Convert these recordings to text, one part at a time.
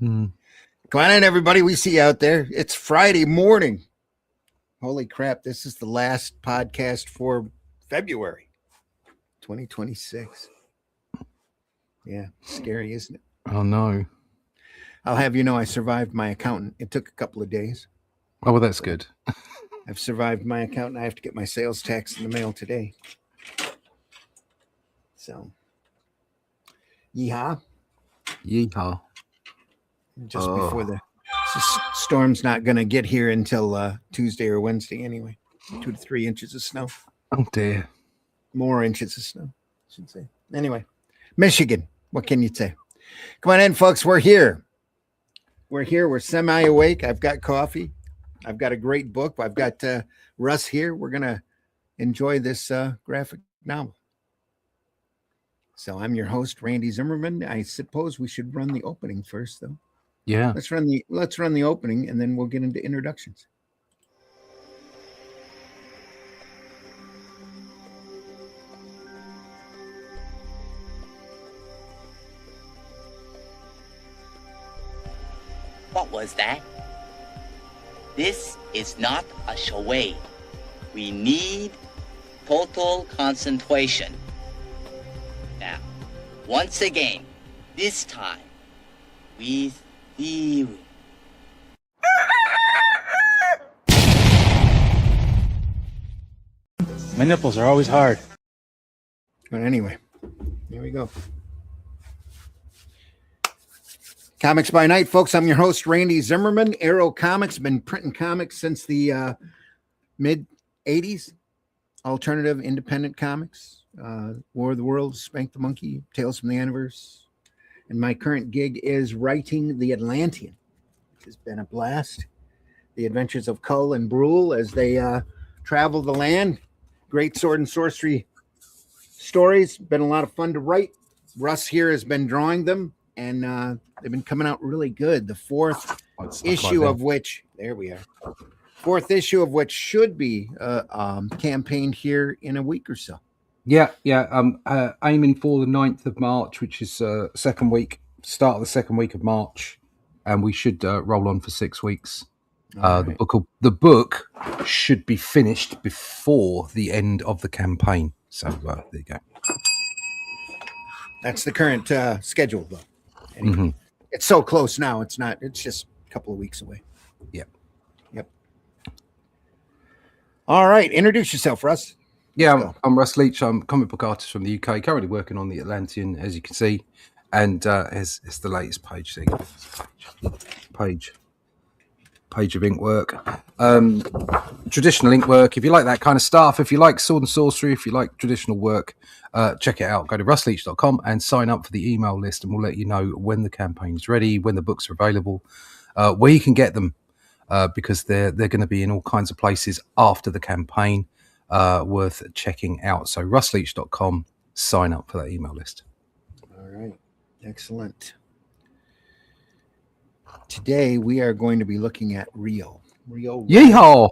Mm. Come on in, everybody. We see you out there. It's Friday morning. Holy crap. This is the last podcast for February 2026. Yeah, scary, isn't it? Oh, no. I'll have you know I survived my accountant. It took a couple of days. Oh, well, that's good. I've survived my accountant. I have to get my sales tax in the mail today. So, yeehaw. Yeehaw. Just before the storm's not going to get here until Tuesday or Wednesday anyway. 2 to 3 inches of snow. Oh, dear. More inches of snow, I should say. Anyway, Michigan, what can you say? Come on in, folks. We're here. We're semi-awake. I've got coffee. I've got a great book. I've got Russ here. We're going to enjoy this graphic novel. So I'm your host, Randy Zimmerman. I suppose we should run the opening first, though. Yeah. Let's run the opening, and then we'll get into introductions. What was that? This is not a charade. We need total concentration. Now, once again, this time, with theory. My nipples are always hard. But anyway, here we go. Comics by Night, folks. I'm your host, Randy Zimmerman. Arrow Comics, been printing comics since the mid-'80s. Alternative, independent comics. War of the Worlds, Spank the Monkey, Tales from the Universe. And my current gig is writing The Atlantean, which has been a blast. The adventures of Cull and Brule as they travel the land. Great sword and sorcery stories. Been a lot of fun to write. Russ here has been drawing them, and they've been coming out really good. The fourth issue of which, there we are. Fourth issue of which should be campaigned here in a week or so. Yeah. Aiming for the 9th of March, which is second week, start of the second week of March, and we should roll on for 6 weeks. Right. The book should be finished before the end of the campaign. So there you go. That's the current schedule, though. Anyway, It's so close now. It's not. It's just a couple of weeks away. Yep. All right. Introduce yourself, Russ. Yeah, I'm Russ Leach. I'm a comic book artist from the UK, currently working on The Atlantean, as you can see. And it's the latest page thing. Page of ink work. Traditional ink work. If you like that kind of stuff, if you like sword and sorcery, if you like traditional work, check it out. Go to russleach.com and sign up for the email list, and we'll let you know when the campaign is ready, when the books are available, where you can get them, because they're going to be in all kinds of places after the campaign. Worth checking out. So russleach.com, sign up for that email list. All right. Excellent. Today we are going to be looking at RIO. Yeehaw!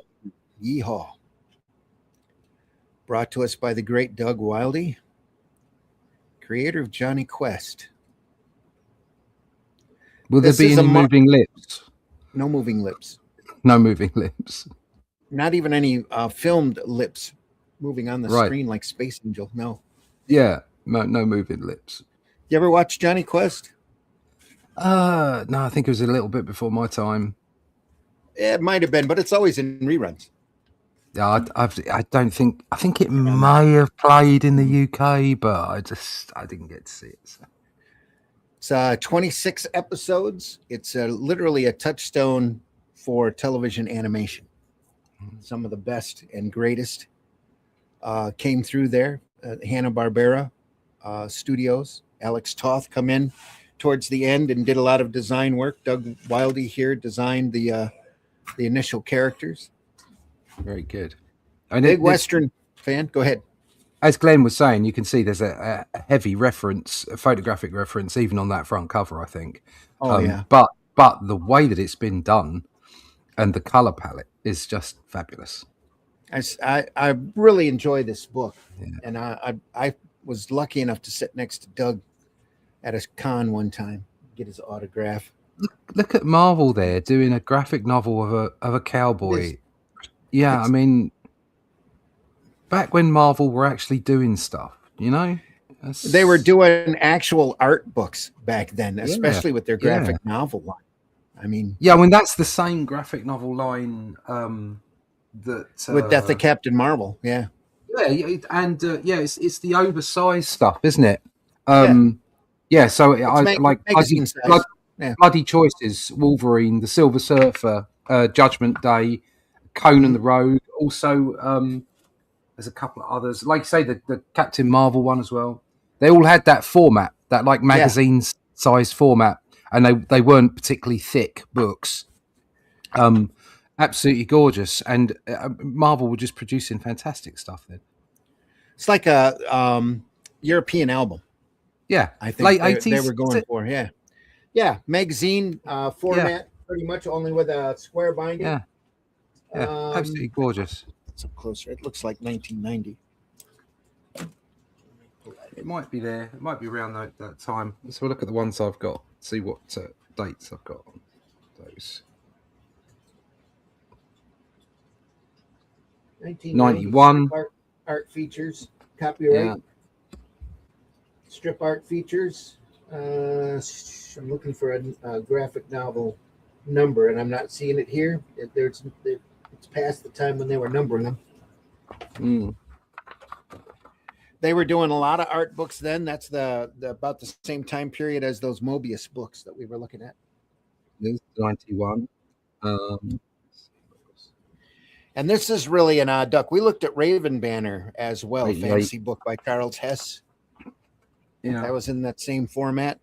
Yeehaw. Brought to us by the great Doug Wildey, creator of Jonny Quest. Will there be any moving lips? No moving lips. No moving lips. Not even any filmed lips moving on the screen like Space Angel. No. Yeah, no moving lips. You ever watch Jonny Quest? No, I think it was a little bit before my time. It might have been, but it's always in reruns. Yeah, I don't think. I think it may have played in the UK, but I didn't get to see it. So. It's 26 episodes. It's literally a touchstone for television animation. Some of the best and greatest came through there. Hanna-Barbera Studios. Alex Toth come in towards the end and did a lot of design work. Doug Wildey here designed the initial characters. Very good. Big Western fan. Go ahead. As Glenn was saying, you can see there's a heavy reference, a photographic reference, even on that front cover, I think. Yeah. But the way that it's been done and the color palette is just fabulous. I really enjoy this book, Yeah. and I was lucky enough to sit next to Doug at a con one time, get his autograph. look at Marvel there doing a graphic novel of a cowboy. Yeah, I mean, back when Marvel were actually doing stuff, you know, they were doing actual art books back then, especially with their graphic novel line. I mean, I mean that's the same graphic novel line that with Death of Captain Marvel, and it's the oversized stuff, isn't it? So I like Bloody Choices, Wolverine, the Silver Surfer, Judgment Day, Conan the Rogue. Also, there's a couple of others, like say the Captain Marvel one as well. They all had that format, that like magazine size format, and they weren't particularly thick books. Absolutely gorgeous, and Marvel were just producing fantastic stuff then. It's like a European album. Yeah, I think late 80s they were going for. Yeah, magazine format, pretty much, only with a square binding. Yeah, absolutely gorgeous. It's up closer. It looks like 1990. It might be there. It might be around that time. Let's have a look at the ones I've got. See what dates I've got on those. 1991. Art features, copyright. Strip art features. I'm looking for a graphic novel number, and I'm not seeing it here. It's past the time when they were numbering them. They were doing a lot of art books then. That's the about the same time period as those Mobius books that we were looking at. This is 91. And this is really an odd duck. We looked at Raven Banner as well, fantasy book by Charles Hess. Yeah, that was in that same format.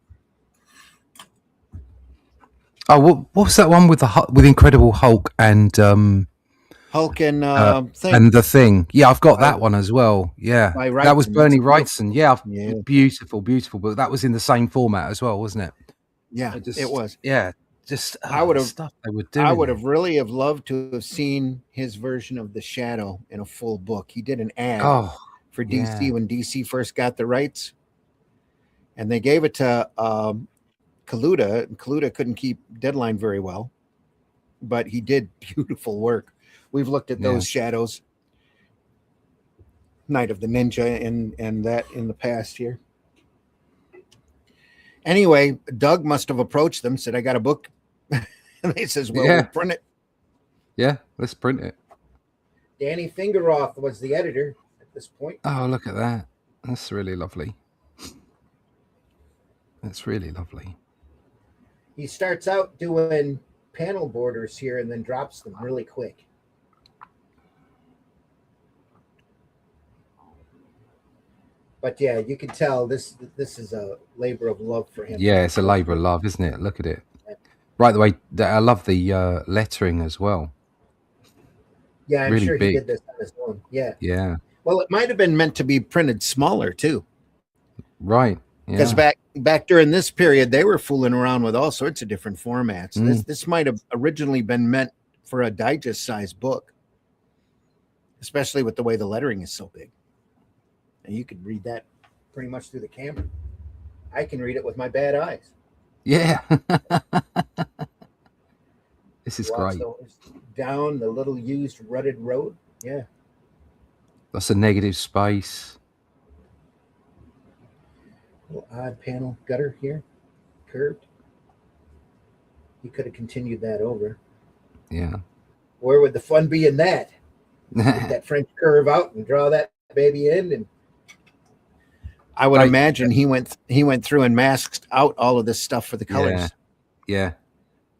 Oh, what was that one with Incredible Hulk and Hulk and Thing? And the Thing? Yeah, I've got that one as well. Yeah, that was Bernie Wrightson. Yeah, beautiful book. That was in the same format as well, wasn't it? Yeah, it was. Yeah, just stuff they would do. I would have really loved to have seen his version of The Shadow in a full book. He did an ad for DC when DC first got the rights, and they gave it to Kaluta, and Kaluta couldn't keep deadline very well, but he did beautiful work. We've looked at those shadows, Night of the Ninja, and that in the past here. Anyway, Doug must have approached them, said, "I got a book," and they says, "Well, we'll print it." Yeah, let's print it. Danny Fingeroth was the editor at this point. Oh, look at that! That's really lovely. That's really lovely. He starts out doing panel borders here and then drops them really quick. But yeah, you can tell this is a labor of love for him. Yeah, it's a labor of love, isn't it? Look at it. Right the way. I love the lettering as well. Yeah, I'm really sure big. He did this on his own. Yeah. Yeah. Well, it might have been meant to be printed smaller too. Right. Because back during this period, they were fooling around with all sorts of different formats. This might have originally been meant for a digest-sized book, especially with the way the lettering is so big. And you could read that pretty much through the camera. I can read it with my bad eyes. Yeah. This is great. Down the little used rutted road. Yeah. That's a negative space. Little odd panel gutter here, curved. You could have continued that over. Yeah. Where would the fun be in that? Get that French curve out and draw that baby in, and I would imagine he went through and masked out all of this stuff for the colors. Yeah.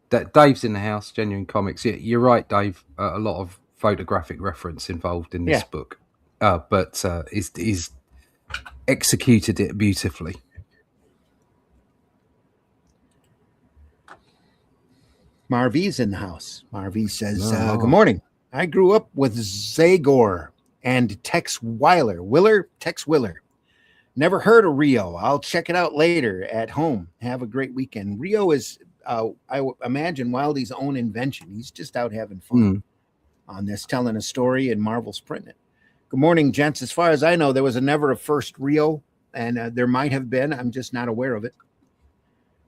Dave's in the house. Genuine Comics. Yeah, you're right, Dave. A lot of photographic reference involved in this book, but is executed it beautifully. Marvy's in the house. Marvy says, "Good morning. I grew up with Zagor and Tex Willer. Never heard of Rio. I'll check it out later at home. Have a great weekend." Rio is, I imagine, Wildey's own invention. He's just out having fun on this, telling a story, and Marvel's printing it. Good morning, gents. As far as I know, there was never a first Rio, and there might have been. I'm just not aware of it.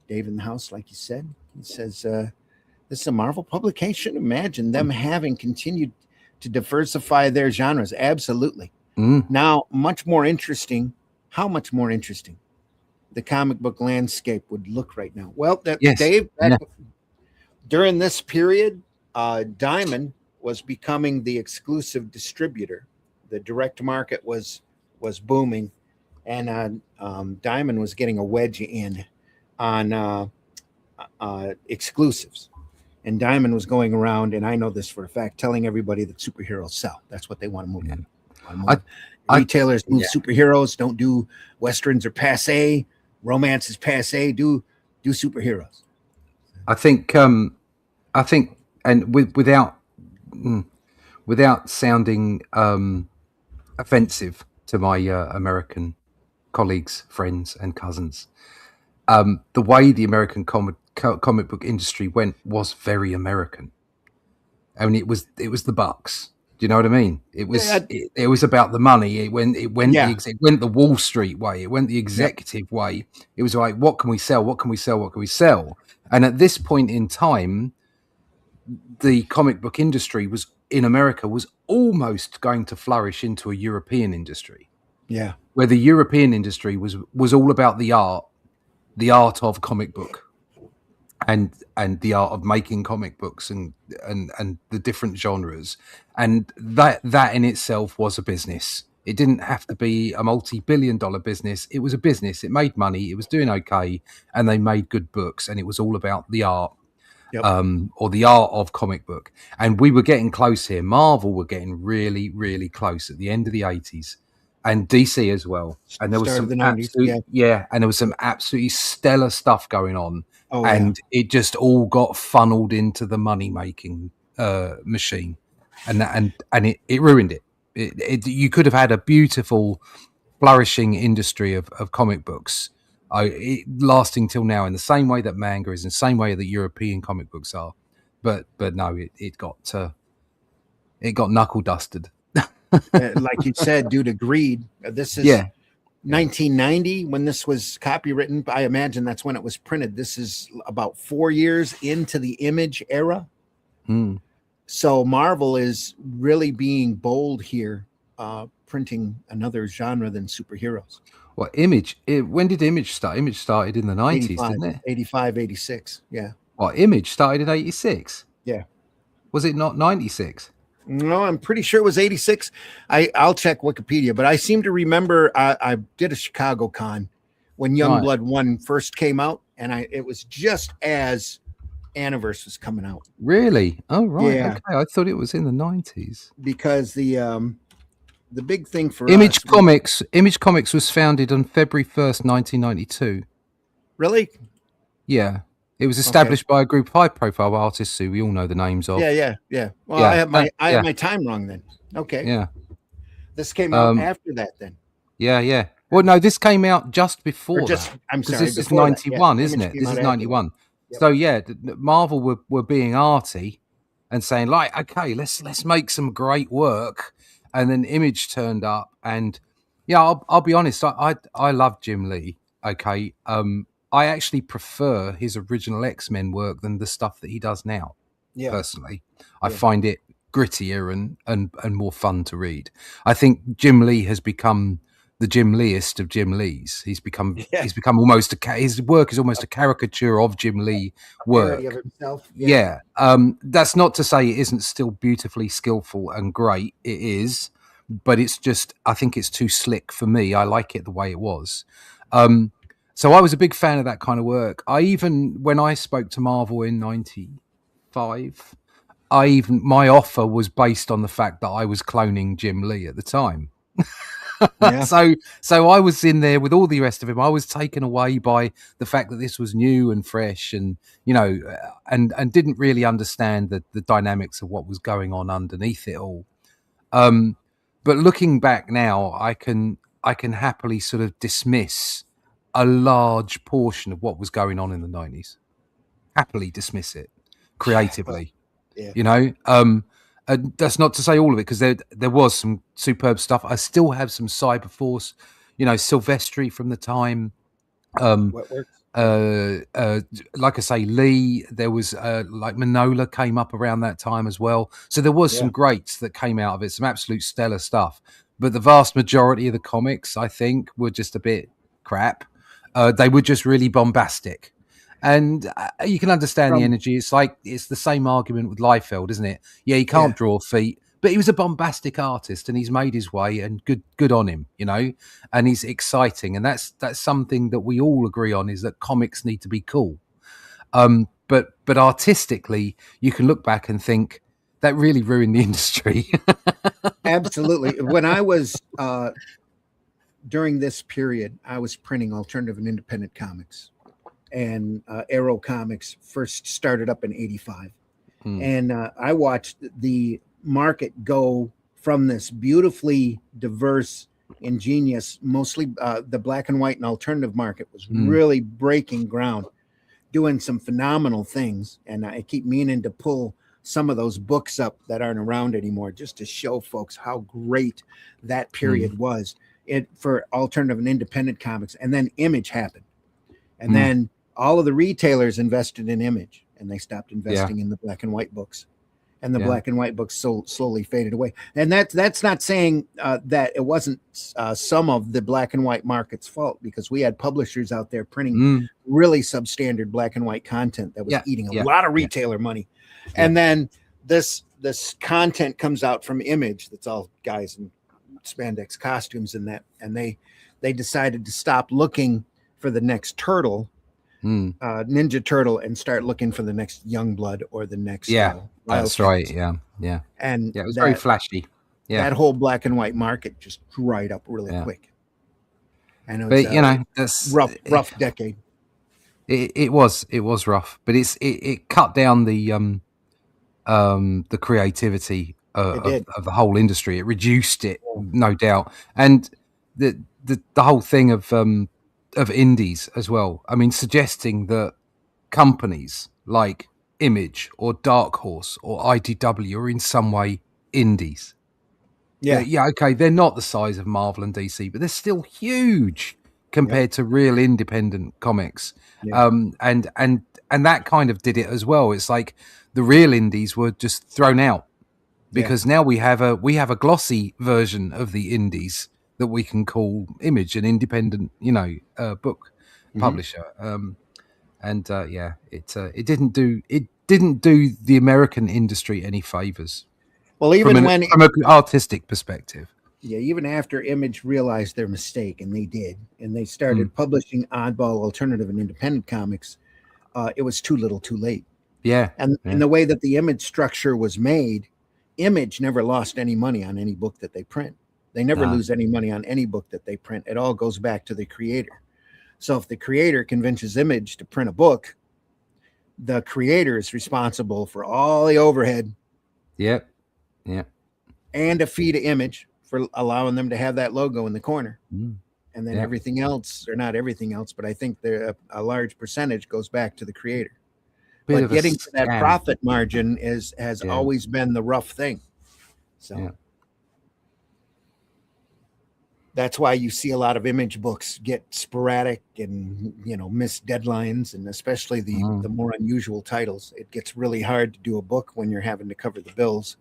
Dave in the house, like you said. He says, this is a Marvel publication. Imagine them having continued to diversify their genres. Absolutely. Now, much more interesting. How much more interesting the comic book landscape would look right now? Well, Dave, during this period, Diamond was becoming the exclusive distributor. The direct market was booming, and Diamond was getting a wedge in on exclusives. And Diamond was going around, and I know this for a fact, telling everybody that superheroes sell. That's what they want to move in. Retailers move superheroes, don't do westerns or passe. Romance is passe. Do superheroes. I think, and without sounding offensive to my American colleagues, friends, and cousins, the way the American comic book industry went was very American. I mean, it was the bucks. Do you know what I mean? It was it was about the money. It went the Wall Street way. It went the executive way. It was like, what can we sell? What can we sell? What can we sell? And at this point in time, the comic book industry in America was almost going to flourish into a European industry. Yeah, where the European industry was all about the art of comic book. And the art of making comic books and the different genres, and that in itself was a business. It didn't have to be a multi-billion-dollar business. It was a business. It made money. It was doing okay, and they made good books. And it was all about the art, or the art of comic book. And we were getting close here. Marvel were getting really, really close at the end of the 80s. And DC as well. And there was some and there was some absolutely stellar stuff going on. It just all got funneled into the money making machine, and it ruined it. You could have had a beautiful, flourishing industry of comic books, lasting till now, in the same way that manga is, in the same way that European comic books are. But no, it got knuckle dusted. Like you said, due to greed. This is 1990 when this was copywritten. I imagine that's when it was printed. This is about 4 years into the Image era. So Marvel is really being bold here, printing another genre than superheroes. Well, Image, when did Image start? Image started in the 90s, didn't it? 85, 86, yeah. Well, Image started in 86? Yeah. Was it not 96? No, I'm pretty sure it was 86. I'll check Wikipedia, but I seem to remember I did a Chicago con when Youngblood 1 first came out, and it was just as Aniverse was coming out. Really? Oh, right. Yeah. Okay. I thought it was in the 90s. Because the big thing for Image Comics was founded on February 1st, 1992. Really? Yeah. It was established by a group of high-profile artists who we all know the names of. Yeah. Well, I have my time wrong then. Okay. Yeah. This came out after that then. Yeah. Well, no, this came out just before that. I'm sorry. This is 91, isn't it? This is 91. Yep. So yeah, Marvel were being arty and saying, like, okay, let's make some great work. And then Image turned up, and I'll be honest, I love Jim Lee. Okay. I actually prefer his original X-Men work than the stuff that he does now. Yeah. Personally, I find it grittier and more fun to read. I think Jim Lee has become the Jim Leeist of Jim Lees. He's become almost his work is almost a caricature of Jim Lee work. Of himself. Yeah. That's not to say it isn't still beautifully skillful and great. It is, but it's just, I think it's too slick for me. I like it the way it was. So I was a big fan of that kind of work. When I spoke to Marvel in 95, my offer was based on the fact that I was cloning Jim Lee at the time. Yeah. So I was in there with all the rest of him. I was taken away by the fact that this was new and fresh, and and didn't really understand the dynamics of what was going on underneath it all. But looking back now, I can happily sort of dismiss a large portion of what was going on in the 90s. Happily dismiss it creatively. That's not to say all of it, because there was some superb stuff. I still have some Cyberforce, Silvestri from the time. like I say, Lee. There was like Manola came up around that time as well. So there was some greats that came out of it, some absolute stellar stuff. But the vast majority of the comics, I think, were just a bit crap. They were just really bombastic. And you can understand the energy. It's like it's the same argument with Liefeld, isn't it? Yeah, he can't draw feet, but he was a bombastic artist, and he's made his way. And good on him, you know. And he's exciting, and that's something that we all agree on: is that comics need to be cool. But artistically, you can look back and think that really ruined the industry. Absolutely. When I was during this period, I was printing alternative and independent comics. And Arrow Comics first started up in '85. And I watched the market go from this beautifully diverse, ingenious, mostly the black and white and alternative market was really breaking ground, doing some phenomenal things. And I keep meaning to pull some of those books up that aren't around anymore just to show folks how great that period was for alternative and independent comics. And then Image happened. And then all of the retailers invested in Image, and they stopped investing in the black and white books, and the black and white books slowly faded away. And that's not saying that it wasn't some of the black and white market's fault, because we had publishers out there printing really substandard black and white content that was eating a lot of retailer money. And then this content comes out from Image that's all guys in spandex costumes and that, and they decided to stop looking for the next Turtle, Ninja Turtle, and start looking for the next Youngblood or the next that's right. And it was very flashy. That whole black and white market just dried up really quick. I know, but you know, that's rough decade. It was rough, but it cut down the creativity of the whole industry. It reduced it, no doubt, and the whole thing of indies as well. I mean, suggesting that companies like Image or Dark Horse or IDW are in some way indies. Okay, they're not the size of Marvel and DC, but they're still huge compared to real independent comics. And that kind of did it as well. It's like the real indies were just thrown out because now we have a glossy version of the indies that we can call Image, an independent, book publisher. It didn't do the American industry any favors. Well, even from an artistic perspective. Yeah, even after Image realized their mistake, and they did, and they started publishing oddball, alternative, and independent comics, it was too little, too late. And the way that the Image structure was made, Image never lost any money on any book that they print. They never lose any money on any book that they print. It all goes back to the creator. So if the creator convinces Image to print a book, the creator is responsible for all the overhead. And a fee to Image for allowing them to have that logo in the corner. And then everything else, or not everything else, but I think a large percentage goes back to the creator. But getting to that profit margin has always been the rough thing. So that's why you see a lot of Image books get sporadic and, miss deadlines, and especially the more unusual titles. It gets really hard to do a book when you're having to cover the bills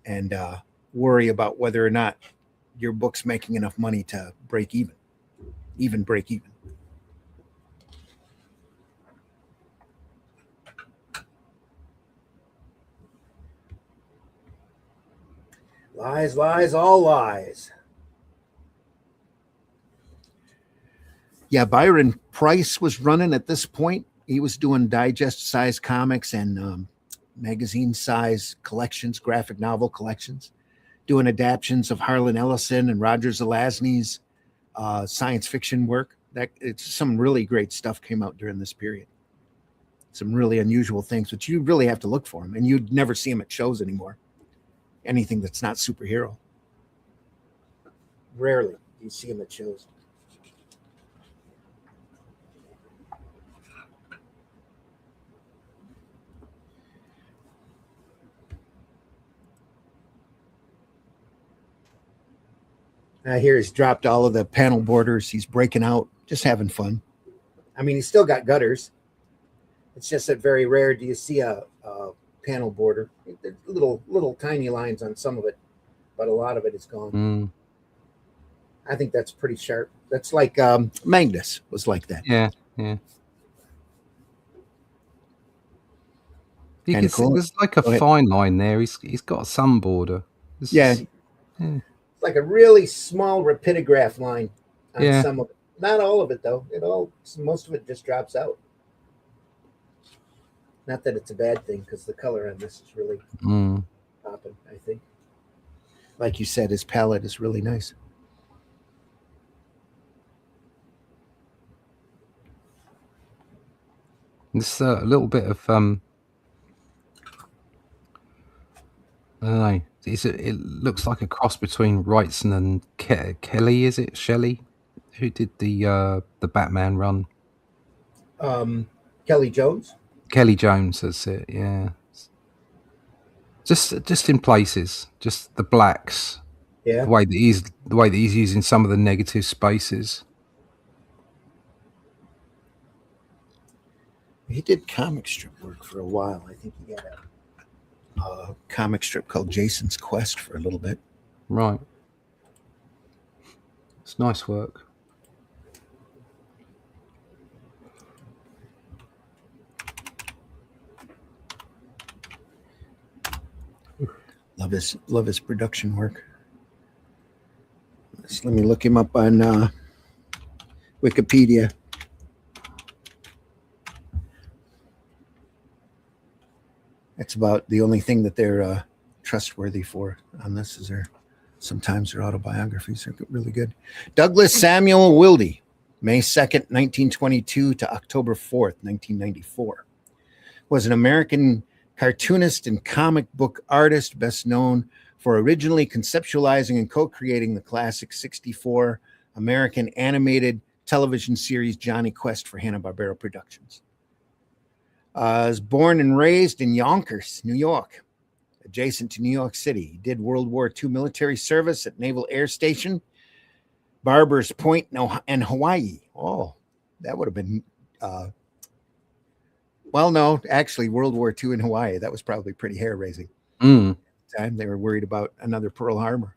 and worry about whether or not your book's making enough money to break even. Lies, lies, all lies. Yeah, Byron Price was running at this point. He was doing digest size comics and magazine size collections, graphic novel collections, doing adaptions of Harlan Ellison and Roger Zelazny's science fiction work. It's some really great stuff came out during this period. Some really unusual things, but you really have to look for them, and you'd never see them at shows anymore. Anything that's not superhero. Rarely do you see them at shows. Here he's dropped all of the panel borders. He's breaking out, just having fun. I mean, he's still got gutters. It's just that very rare do you see a panel border. There's little tiny lines on some of it, but a lot of it is gone. I think that's pretty sharp. That's like Magnus was like that. Yeah. You can see there's like a fine line there. He's got some border. It's like a really small rapidograph line on some of it. Not all of it though. Most of it just drops out. Not that it's a bad thing, because the color on this is really popping, I think. Like you said, his palette is really nice. This a little bit of I don't know. It looks like a cross between Wrightson and Kelly. Is it Shelley? Who did the Batman run? Kelly Jones. Kelly Jones, that's it. Yeah. Just in places, just the blacks. Yeah. The way that he's using some of the negative spaces. He did comic strip work for a while. I think he had a comic strip called Jason's Quest for a little bit. Right. It's nice work. Love his production work. Let me look him up on Wikipedia. That's about the only thing that they're trustworthy for on this. Sometimes their autobiographies are really good. Douglas Samuel Wildey, May 2nd, 1922 to October 4th, 1994, was an American cartoonist and comic book artist, best known for originally conceptualizing and co-creating the classic 1964 American animated television series Jonny Quest for Hanna-Barbera Productions. Was born and raised in Yonkers, New York, adjacent to New York City. He did World War II military service at Naval Air Station, Barbers Point, and Hawaii. Oh, that would have been... well, no, actually, World War II in Hawaii. That was probably pretty hair-raising. At the time, they were worried about another Pearl Harbor.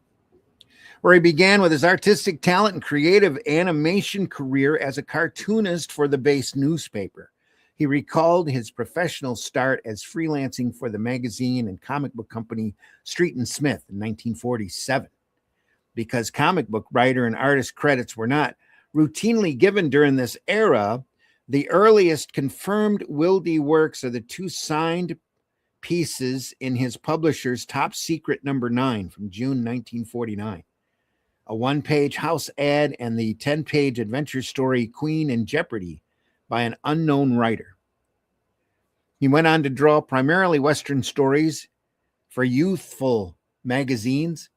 Where he began with his artistic talent and creative animation career as a cartoonist for the base newspaper. He recalled his professional start as freelancing for the magazine and comic book company Street and Smith in 1947. Because comic book writer and artist credits were not routinely given during this era, the earliest confirmed Wildey works are the two signed pieces in his publisher's Top Secret number 9 from June 1949. A one-page house ad and the 10-page adventure story Queen in Jeopardy by an unknown writer. He went on to draw primarily Western stories for youthful magazines,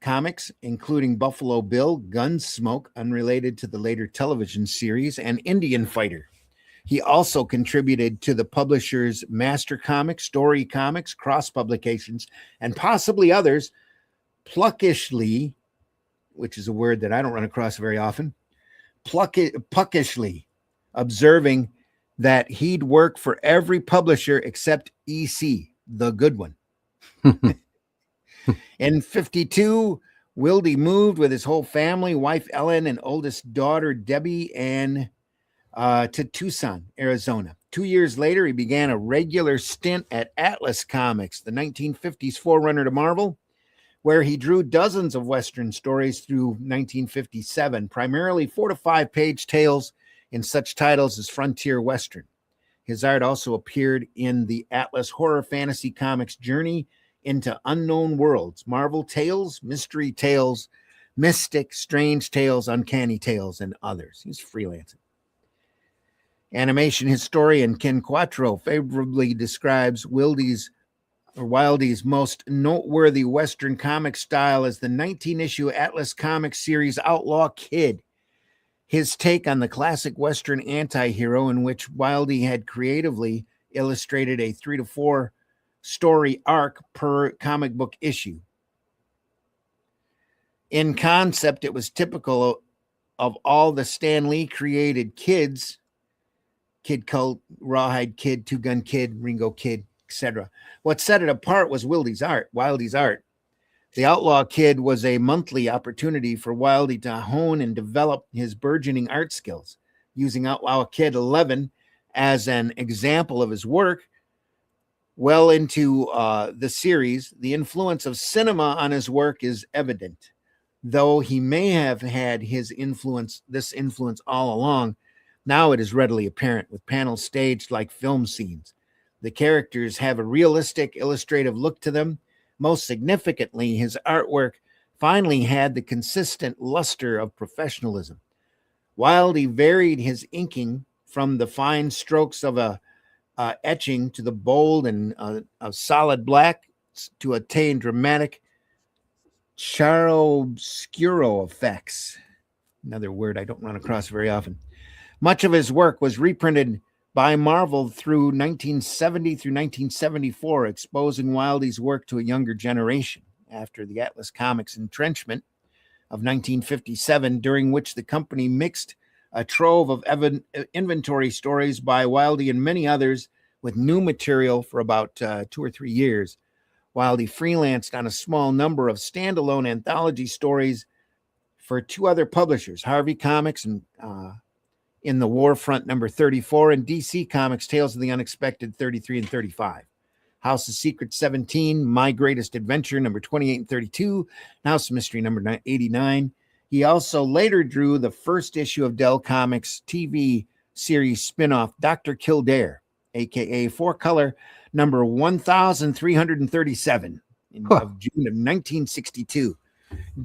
comics, including Buffalo Bill, Gunsmoke, unrelated to the later television series, and Indian Fighter. He also contributed to the publisher's Master Comics, Story Comics, cross publications, and possibly others, pluckishly, which is a word that I don't run across very often, puckishly, observing that he'd work for every publisher except EC, the good one. In 1952, Wildey moved with his whole family, wife Ellen and oldest daughter Debbie, and to Tucson, Arizona. 2 years later, he began a regular stint at Atlas Comics, the 1950s forerunner to Marvel, where he drew dozens of Western stories through 1957, primarily 4 to 5 page tales in such titles as Frontier Western. His art also appeared in the Atlas Horror Fantasy Comics Journey into Unknown Worlds, Marvel Tales, Mystery Tales, Mystic, Strange Tales, Uncanny Tales, and others. He's freelancing. Animation historian Ken Quattro favorably describes Wildey's most noteworthy Western comic style as the 19-issue Atlas Comics series Outlaw Kid. His take on the classic Western anti-hero, in which Wildey had creatively illustrated a 3 to 4 story arc per comic book issue. In concept, it was typical of all the Stan Lee created kids Kid Cult, Rawhide Kid, Two Gun Kid, Ringo Kid, etc. What set it apart was Wildey's art. The Outlaw Kid was a monthly opportunity for Wildey to hone and develop his burgeoning art skills. Using Outlaw Kid 11 as an example of his work, well into the series, the influence of cinema on his work is evident. Though he may have had this influence all along, now it is readily apparent with panels staged like film scenes. The characters have a realistic, illustrative look to them. Most significantly, his artwork finally had the consistent luster of professionalism. Wildey varied his inking from the fine strokes of a etching to the bold and a solid black to attain dramatic chiaroscuro effects. Another word I don't run across very often. Much of his work was reprinted by Marvel through 1970 through 1974, exposing Wildey's work to a younger generation. After the Atlas Comics entrenchment of 1957, during which the company mixed a trove of inventory stories by Wildey and many others with new material for about 2 or 3 years, Wildey freelanced on a small number of standalone anthology stories for 2 other publishers, Harvey Comics and In the Warfront number 34, and DC Comics Tales of the Unexpected 33 and 35. House of Secrets 17, My Greatest Adventure number 28 and 32, House of Mystery number 89. He also later drew the first issue of Dell Comics TV series spinoff Dr. Kildare, aka 4-color number 1337 of June of 1962.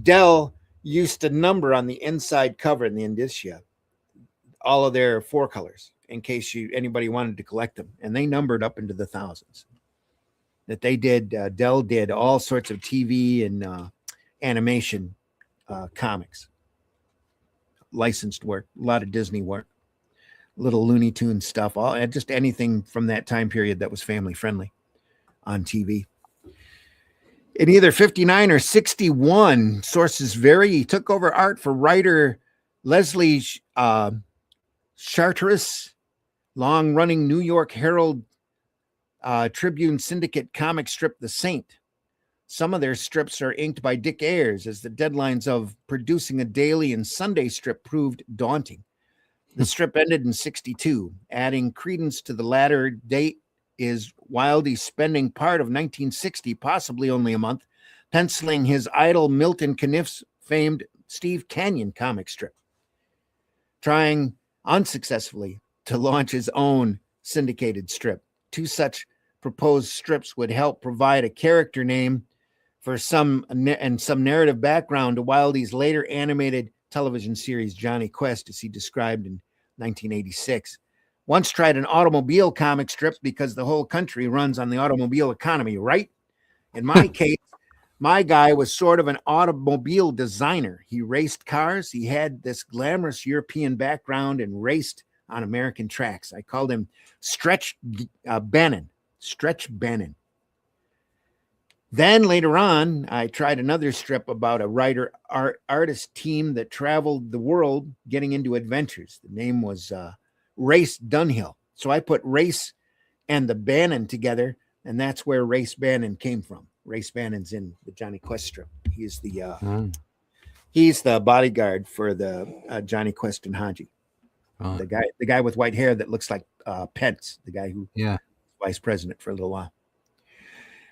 Dell used to number on the inside cover in the indicia all of their 4 colors in case anybody wanted to collect them, and they numbered up into the thousands. That they did. Dell did all sorts of TV and animation comics, licensed work, a lot of Disney work, little Looney Tunes stuff, just anything from that time period that was family friendly on TV. In either 59 or 61, sources vary, he took over art for writer Leslie Charteris, long-running New York Herald Tribune Syndicate comic strip The Saint. Some of their strips are inked by Dick Ayers, as the deadlines of producing a daily and Sunday strip proved daunting. The strip ended in 62. Adding credence to the latter date is Wildey spending part of 1960, possibly only a month, penciling his idol Milton Caniff's famed Steve Canyon comic strip, trying unsuccessfully to launch his own syndicated strip. 2 such proposed strips would help provide a character name for some narrative background to Wildey's later animated television series Jonny Quest, as he described in 1986. Once tried an automobile comic strip because the whole country runs on the automobile economy, right? In my case, my guy was sort of an automobile designer. He raced cars. He had this glamorous European background and raced on American tracks. I called him Stretch Bannon. Stretch Bannon. Then later on, I tried another strip about a artist team that traveled the world getting into adventures. The name was Race Dunhill. So I put Race and the Bannon together, and that's where Race Bannon came from. Race Bannon's in the Jonny Quest strip. He's the bodyguard for the Jonny Quest and Haji. The guy with white hair that looks like Pence, the guy who was vice president for a little while.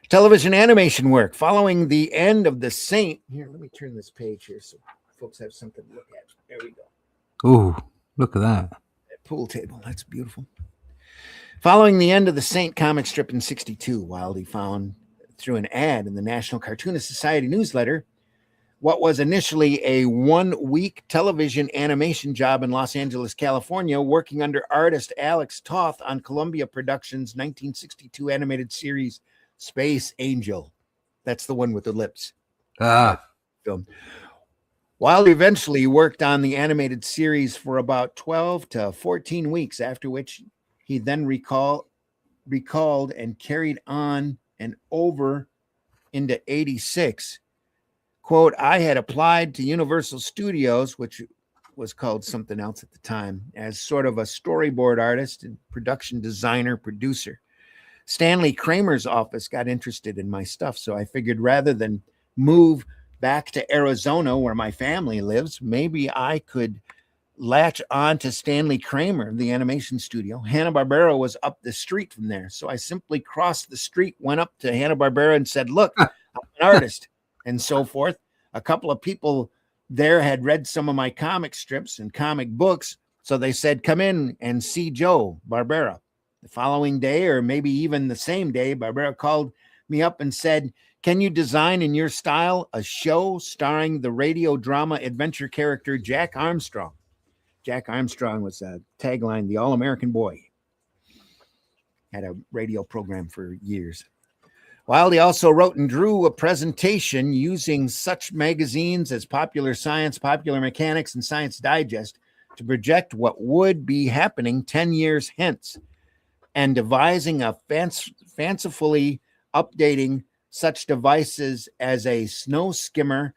Television animation work. Following the end of The Saint. Here, let me turn this page here so folks have something to look at. There we go. Oh, look at that. That pool table. That's beautiful. Following the end of The Saint comic strip in 62, Wildey found through an ad in the National Cartoonist Society newsletter what was initially a 1-week television animation job in Los Angeles, California, working under artist Alex Toth on Columbia Productions' 1962 animated series Space Angel. That's the one with the lips. Film. Wildey eventually worked on the animated series for about 12 to 14 weeks, after which he then recalled and carried on and over into 86. Quote, I had applied to Universal Studios, which was called something else at the time, as sort of a storyboard artist and production designer, producer. Stanley Kramer's office got interested in my stuff, so I figured rather than move back to Arizona where my family lives, maybe I could latch on to Stanley Kramer, the animation studio. Hanna-Barbera was up the street from there, so I simply crossed the street, went up to Hanna-Barbera and said, look, I'm an artist, and so forth. A couple of people there had read some of my comic strips and comic books, so they said, come in and see Joe Barbera. The following day, or maybe even the same day, Barbera called me up and said, can you design in your style a show starring the radio drama adventure character Jack Armstrong? Jack Armstrong was a tagline, the All-American Boy. Had a radio program for years. Wildey also wrote and drew a presentation using such magazines as Popular Science, Popular Mechanics, and Science Digest to project what would be happening 10 years hence, and devising a fancifully updating such devices as a snow skimmer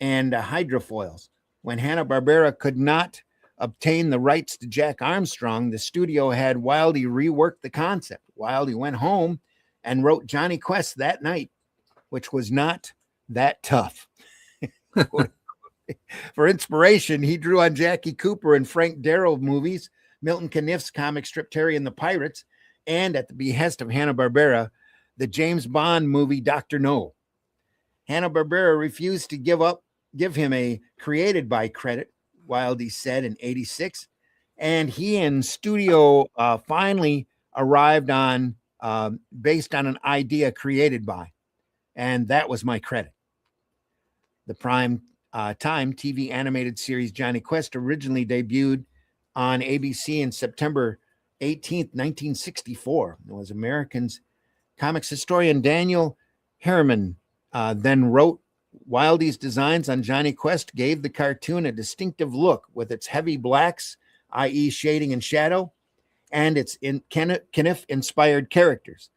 and hydrofoils. When Hanna-Barbera could not obtain the rights to Jack Armstrong, the studio had Wildey rework the concept. Wildey went home and wrote Jonny Quest that night, which was not that tough. For inspiration, he drew on Jackie Cooper and Frank Darrow movies, Milton Caniff's comic strip Terry and the Pirates, and at the behest of Hanna-Barbera, the James Bond movie Dr. No. Hanna-Barbera refused to give him a created by credit, Wildey said in 86, and he and studio finally arrived on based on an idea created by, and that was my credit. The prime time TV animated series Jonny Quest originally debuted on ABC in September 18th, 1964. It was American's comics historian Daniel Harriman then wrote Wildey's designs on Jonny Quest gave the cartoon a distinctive look with its heavy blacks, i.e. shading and shadow, and its Kniff-inspired characters.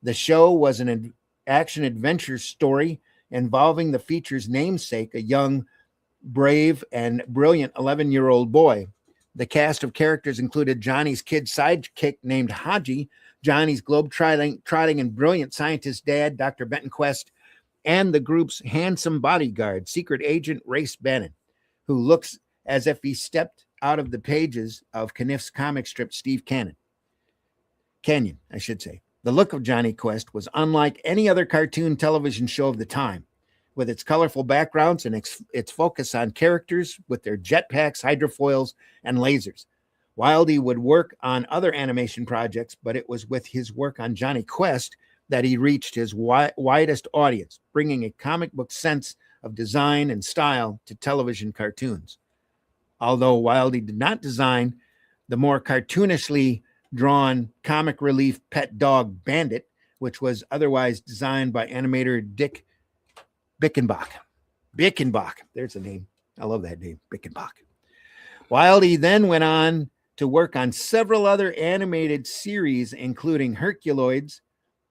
The show was an action-adventure story involving the feature's namesake, a young, brave, and brilliant 11-year-old boy. The cast of characters included Johnny's kid sidekick named Haji, Johnny's globe-trotting and brilliant scientist dad, Dr. Benton Quest, and the group's handsome bodyguard, secret agent Race Bannon, who looks as if he stepped out of the pages of Kniff's comic strip Steve Canyon. The look of Jonny Quest was unlike any other cartoon television show of the time, with its colorful backgrounds and its focus on characters with their jetpacks, hydrofoils, and lasers. Wildey would work on other animation projects, but it was with his work on Jonny Quest that he reached his widest audience, bringing a comic book sense of design and style to television cartoons. Although Wildey did not design the more cartoonishly drawn comic relief pet dog Bandit, which was otherwise designed by animator Dick Bickenbach. There's a name. I love that name, Bickenbach. Wildey then went on to work on several other animated series, including Herculoids,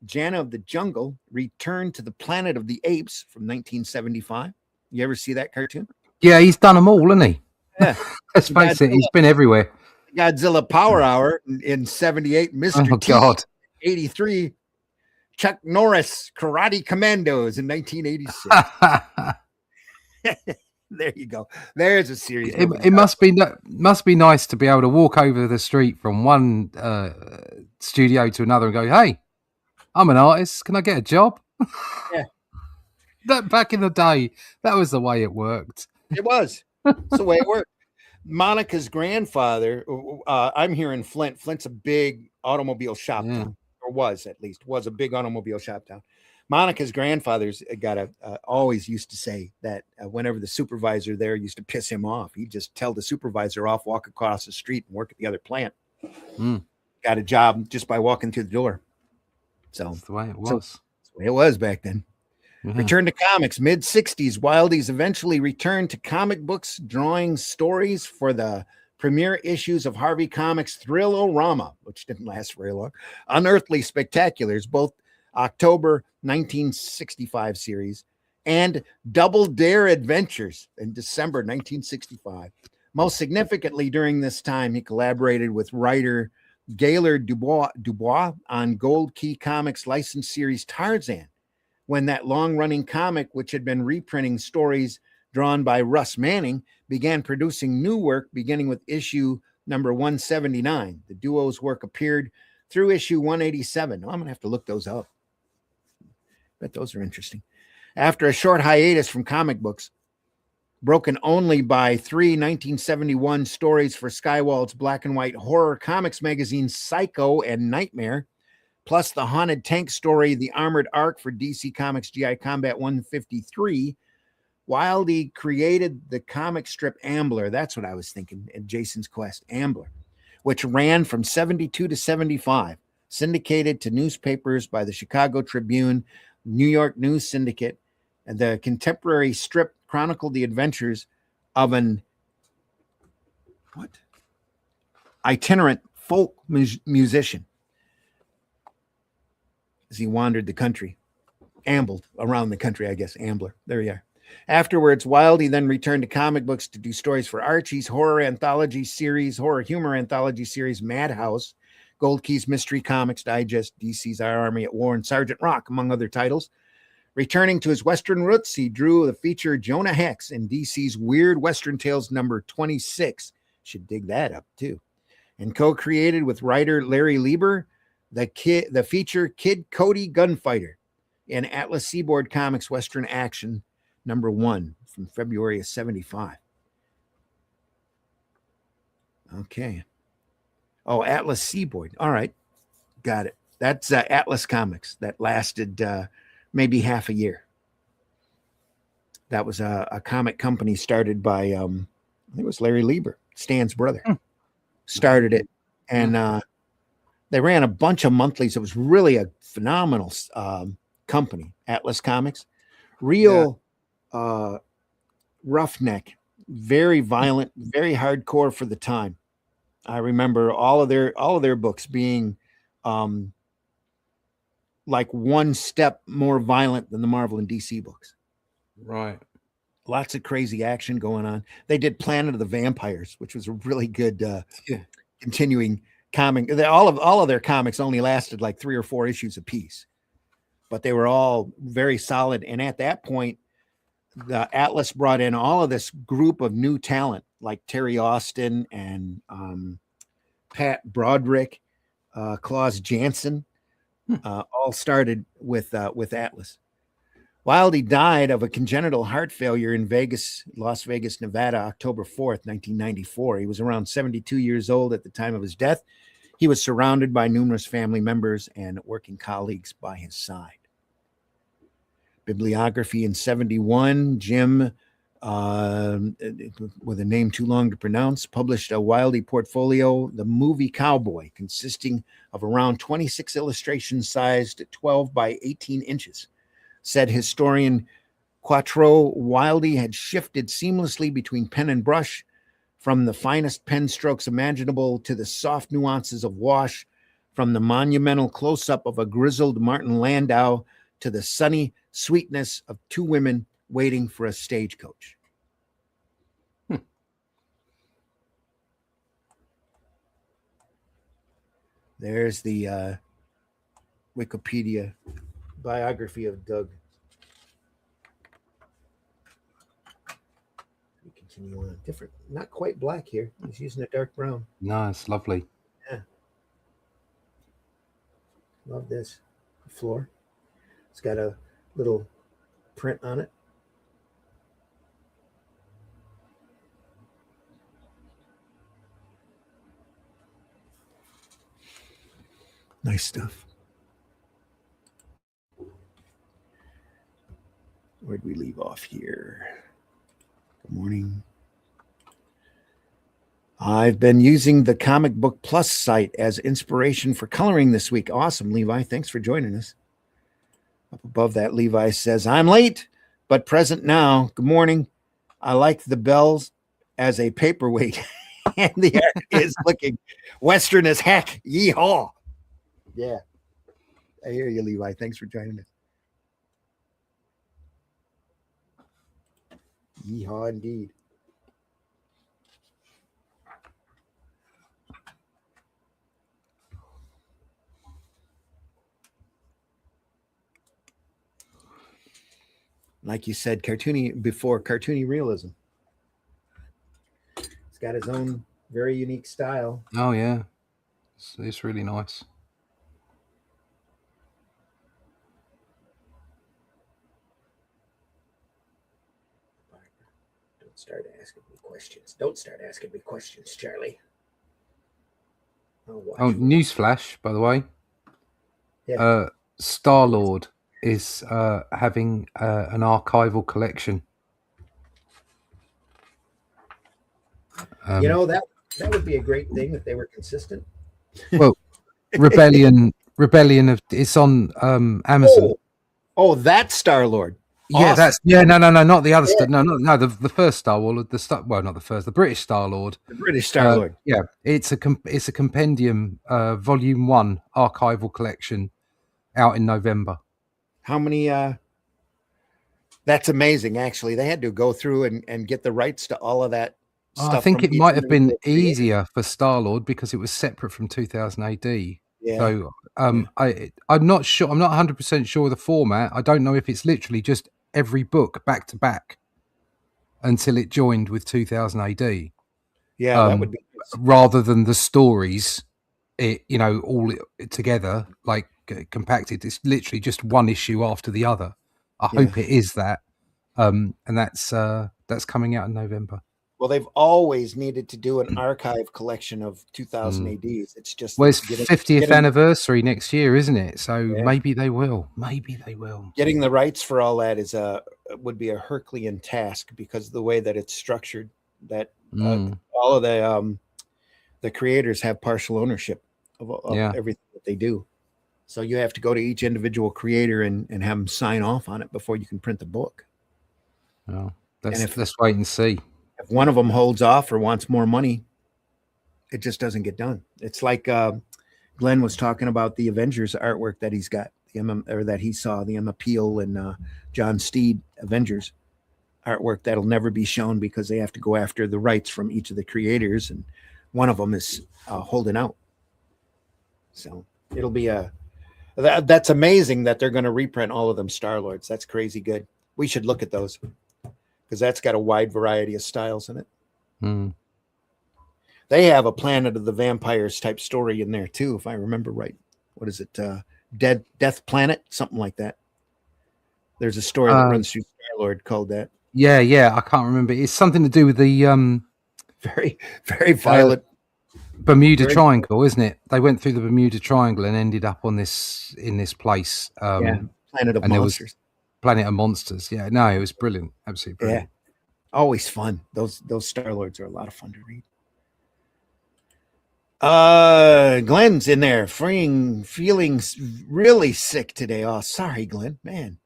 Jana of the Jungle, Return to the Planet of the Apes from 1975. You ever see that cartoon? Yeah, he's done them all, hasn't he? Yeah. Let's face it, he's been everywhere. Godzilla Power Hour in 78, Mr. Oh, T, God. 83, Chuck Norris, Karate Commandos in 1986. There you go. There's a series. It must be nice to be able to walk over the street from one studio to another and go, hey, I'm an artist. Can I get a job? Yeah. That back in the day, that was the way it worked. It was. That's the way it worked. Monica's grandfather, I'm here in Flint. Flint's a big automobile shop town, or was a big automobile shop town. Monica's grandfather's always used to say that whenever the supervisor there used to piss him off, he'd just tell the supervisor off, walk across the street and work at the other plant. Got a job just by walking through the door. So that's the way it was. That's the way it was back then. Return to comics, mid-60s. Wildey's eventually returned to comic books, drawing stories for the premiere issues of Harvey Comics' Thrill-O-Rama, which didn't last very long, Unearthly Spectaculars, both October 1965 series, and Double Dare Adventures in December 1965. Most significantly, during this time, he collaborated with writer Gaylord Dubois on Gold Key Comics licensed series Tarzan, when that long-running comic, which had been reprinting stories drawn by Russ Manning, began producing new work beginning with issue number 179. The duo's work appeared through issue 187. I'm going to have to look those up. Bet those are interesting. After a short hiatus from comic books, broken only by 1971 stories for Skywald's black and white horror comics magazine Psycho and Nightmare, plus the Haunted Tank story The Armored Ark for DC Comics GI Combat 153, Wildey created the comic strip Ambler. That's what I was thinking at Jason's Quest, Ambler, which ran from 72 to 75, syndicated to newspapers by the Chicago Tribune, New York News Syndicate, and the contemporary strip chronicled the adventures of an itinerant folk musician as he wandered the country, ambled around the country, I guess, Ambler. There you are. Afterwards, Wildey then returned to comic books to do stories for Archie's horror humor anthology series Madhouse, Gold Key's Mystery Comics Digest, DC's Our Army at War, and Sergeant Rock, among other titles. Returning to his Western roots, he drew the feature Jonah Hex in DC's Weird Western Tales number 26. Should dig that up, too. And co-created with writer Larry Lieber, the feature Kid Cody Gunfighter in Atlas Seaboard Comics Western Action number 1 from February of 75. Okay. Oh, Atlas Seaboard. All right. Got it. That's Atlas Comics. That lasted maybe half a year. That was a comic company started by, I think it was Larry Lieber, Stan's brother, started it. And they ran a bunch of monthlies. It was really a phenomenal company, Atlas Comics. Real roughneck, very violent, very hardcore for the time. I remember all of their books being like one step more violent than the Marvel and DC books. Right. Lots of crazy action going on. They did Planet of the Vampires, which was a really good continuing comic. All of their comics only lasted like 3 or 4 issues apiece, but they were all very solid. And at that point, the Atlas brought in all of this group of new talent like Terry Austin and Pat Broderick, Klaus Janson, all started with Atlas. Wildey died of a congenital heart failure in Las Vegas, Nevada, October 4th, 1994. He was around 72 years old at the time of his death. He was surrounded by numerous family members and working colleagues by his side. Bibliography in 71, Jim, with a name too long to pronounce, published a Wildey portfolio, The Movie Cowboy, consisting of around 26 illustrations sized 12 by 18 inches. Said historian Quattro, Wildey had shifted seamlessly between pen and brush, from the finest pen strokes imaginable to the soft nuances of wash, from the monumental close-up of a grizzled Martin Landau to the sunny sweetness of 2 women waiting for a stagecoach. There's the Wikipedia biography of Doug. We continue on. Different, not quite black here. He's using a dark brown. Nice, lovely. Yeah. Love this. The floor. It's got a little print on it. Nice stuff. Where'd we leave off here? Good morning. I've been using the Comic Book Plus site as inspiration for coloring this week. Awesome, Levi. Thanks for joining us. Up above that, Levi says, I'm late, but present now. Good morning. I like the bells as a paperweight, and the art is looking Western as heck. Yeehaw. Yeah. I hear you, Levi. Thanks for joining us. Yeehaw indeed. like you said, cartoony realism. He's got his own very unique style. Oh yeah, it's really nice. Don't start asking me questions. Don't start asking me questions, Charlie. Oh, newsflash, by the way. Yeah. Star-Lord is having an archival collection. That would be a great thing if they were consistent. Well, Rebellion of it's on Amazon. Oh, that's Star-Lord. Yeah, awesome. No, not the other Star. No, the first Star-Lord. Not the first. The British Star-Lord. The British Star-Lord. Yeah, it's a compendium, volume 1 archival collection, out in November. How many? That's amazing. Actually, they had to go through and get the rights to all of that. I think it might have been easier for Star-Lord because it was separate from 2000 AD. Yeah. So I'm not sure. I'm not 100% sure of the format. I don't know if it's literally just every book back to back until it joined with 2000 AD. Yeah, that would be rather than the stories, all together, like compacted. It's literally just one issue after the other. I hope it is that, and that's coming out in November. Well, they've always needed to do an archive collection of 2000 ADs. It's just it's 50th anniversary next year, isn't it? So maybe they will. Getting the rights for all that would be a Herculean task because of the way that it's structured. That all of the creators have partial ownership of everything that they do. So you have to go to each individual creator and have them sign off on it before you can print the book. Oh, let's wait and see. If one of them holds off or wants more money, it just doesn't get done. It's like Glenn was talking about the Avengers artwork that he's got, that he saw, the Emma Peel and John Steed Avengers artwork that'll never be shown because they have to go after the rights from each of the creators, and one of them is holding out. So it'll be that's amazing that they're going to reprint all of them Star-Lords. That's crazy good. We should look at those because that's got a wide variety of styles in it. They have a Planet of the Vampires type story in there too, if I remember right. What is it? Death Planet, something like that. There's a story that runs through Star-Lord called that. Yeah, I can't remember. It's something to do with the very, very violent Bermuda Triangle, isn't it? They went through the Bermuda Triangle and ended up in this place. Planet of Monsters. Planet of Monsters. Yeah, no, it was brilliant. Absolutely brilliant. Yeah, always fun. Those Star-Lords are a lot of fun to read. Glenn's in there, feeling really sick today. Oh, sorry, Glenn, man.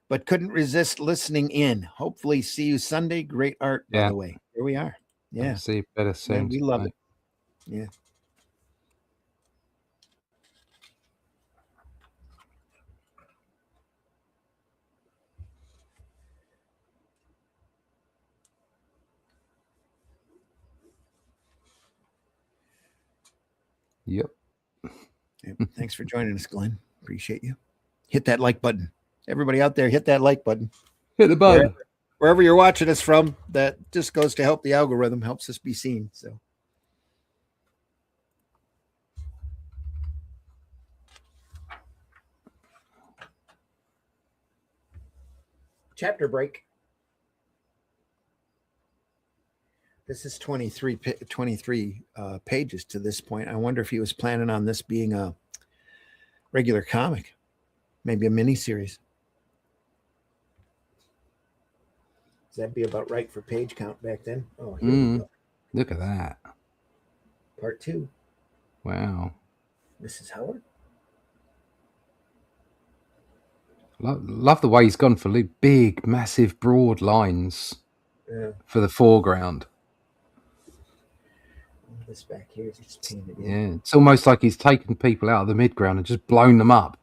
But couldn't resist listening in. Hopefully see you Sunday. Great art, by the way. Here we are. Yeah. See you better soon. Man, we love it. Yeah. Yep. Thanks for joining us, Glenn. Appreciate you. Hit that like button. Everybody out there, hit that like button. Hit the button. Wherever you're watching us from, that just goes to help the algorithm, helps us be seen. So. Chapter break. This is 23 pages to this point. I wonder if he was planning on this being a regular comic, maybe a mini series. Does that be about right for page count back then? Oh, here we go. Look at that. Part 2. Wow. Mrs. Howard. Love the way he's gone for big, massive, broad lines for the foreground. This back here is just painted in. Yeah, it's almost like he's taken people out of the midground and just blown them up.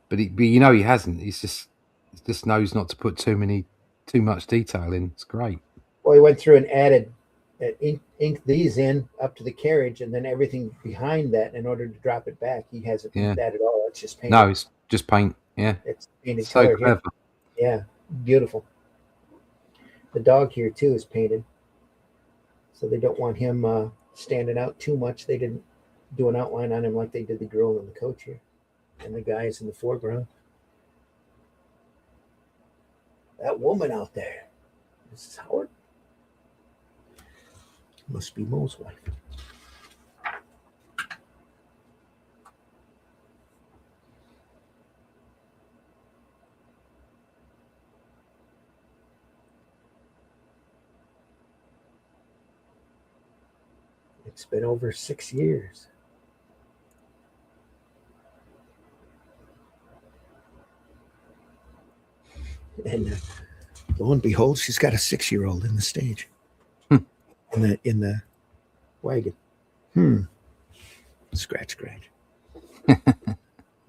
But he hasn't. He just knows not to put too much detail in. It's great. Well, he went through and added inked these in up to the carriage, and then everything behind that in order to drop it back. He hasn't that at all. It's just paint. No, it's just paint. Yeah, it's painted. So clever. Yeah, beautiful. The dog here too is painted, so they don't want him standing out too much. They didn't do an outline on him like they did the girl and the coach here, and the guys in the foreground. That woman out there, Mrs. Howard, must be Mo's wife. It's been over 6 years. And lo and behold, she's got a 6-year-old in the stage. In the wagon. Scratch.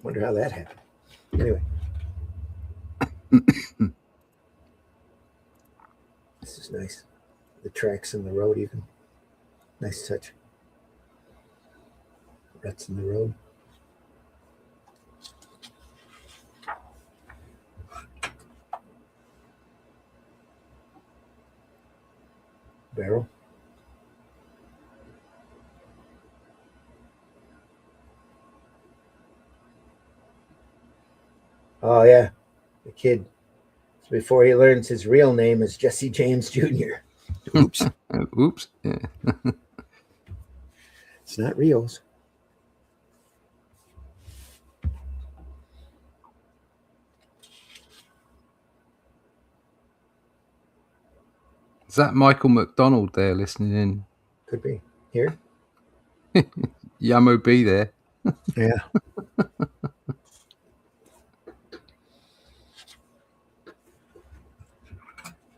Wonder how that happened. Anyway. This is nice. The tracks in the road even. Nice touch. Ruts in the road. Barrel. Oh yeah, the kid. So before he learns his real name is Jesse James Jr. Oops. Oops. Yeah. It's not Rio's. Is that Michael McDonald there listening in? Could be. Here? Yamo B there. Yeah.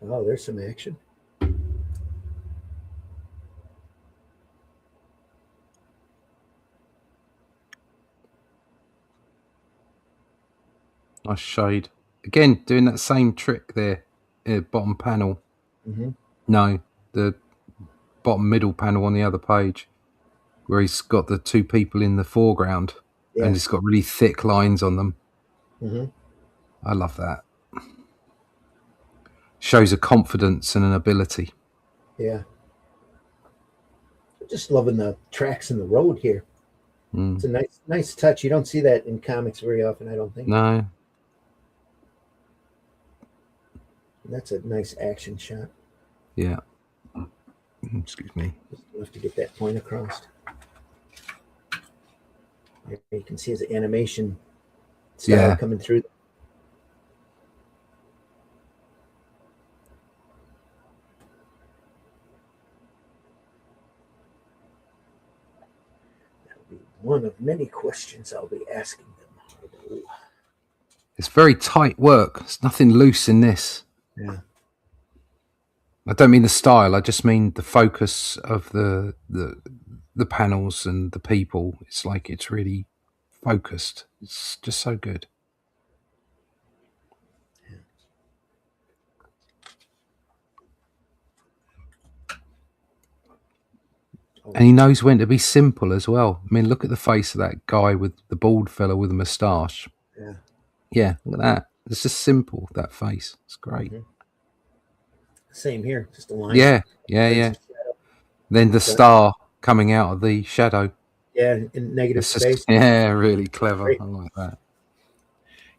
Oh, there's some action. Nice shade. Again, doing that same trick there. Bottom panel. Mm-hmm. No, the bottom middle panel on the other page, where he's got the two people in the foreground, and it's got really thick lines on them. Mm-hmm. I love that. Shows a confidence and an ability. Yeah. Just loving the tracks in the road here. It's a nice touch. You don't see that in comics very often, I don't think. No. That's a nice action shot. Yeah. Excuse me. Just enough to get that point across. You can see his animation style coming through. That'll be one of many questions I'll be asking them. It's very tight work. There's nothing loose in this. Yeah. I don't mean the style. I just mean the focus of the panels and the people. It's like it's really focused. It's just so good. And he knows when to be simple as well. I mean, look at the face of that guy with the bald fella with a moustache. Yeah. Yeah, look at that. It's just simple, that face. It's great. Mm-hmm. Same here, just a line. Yeah. Then the star coming out of the shadow. Yeah, in negative space. Yeah, really clever. Great. I like that.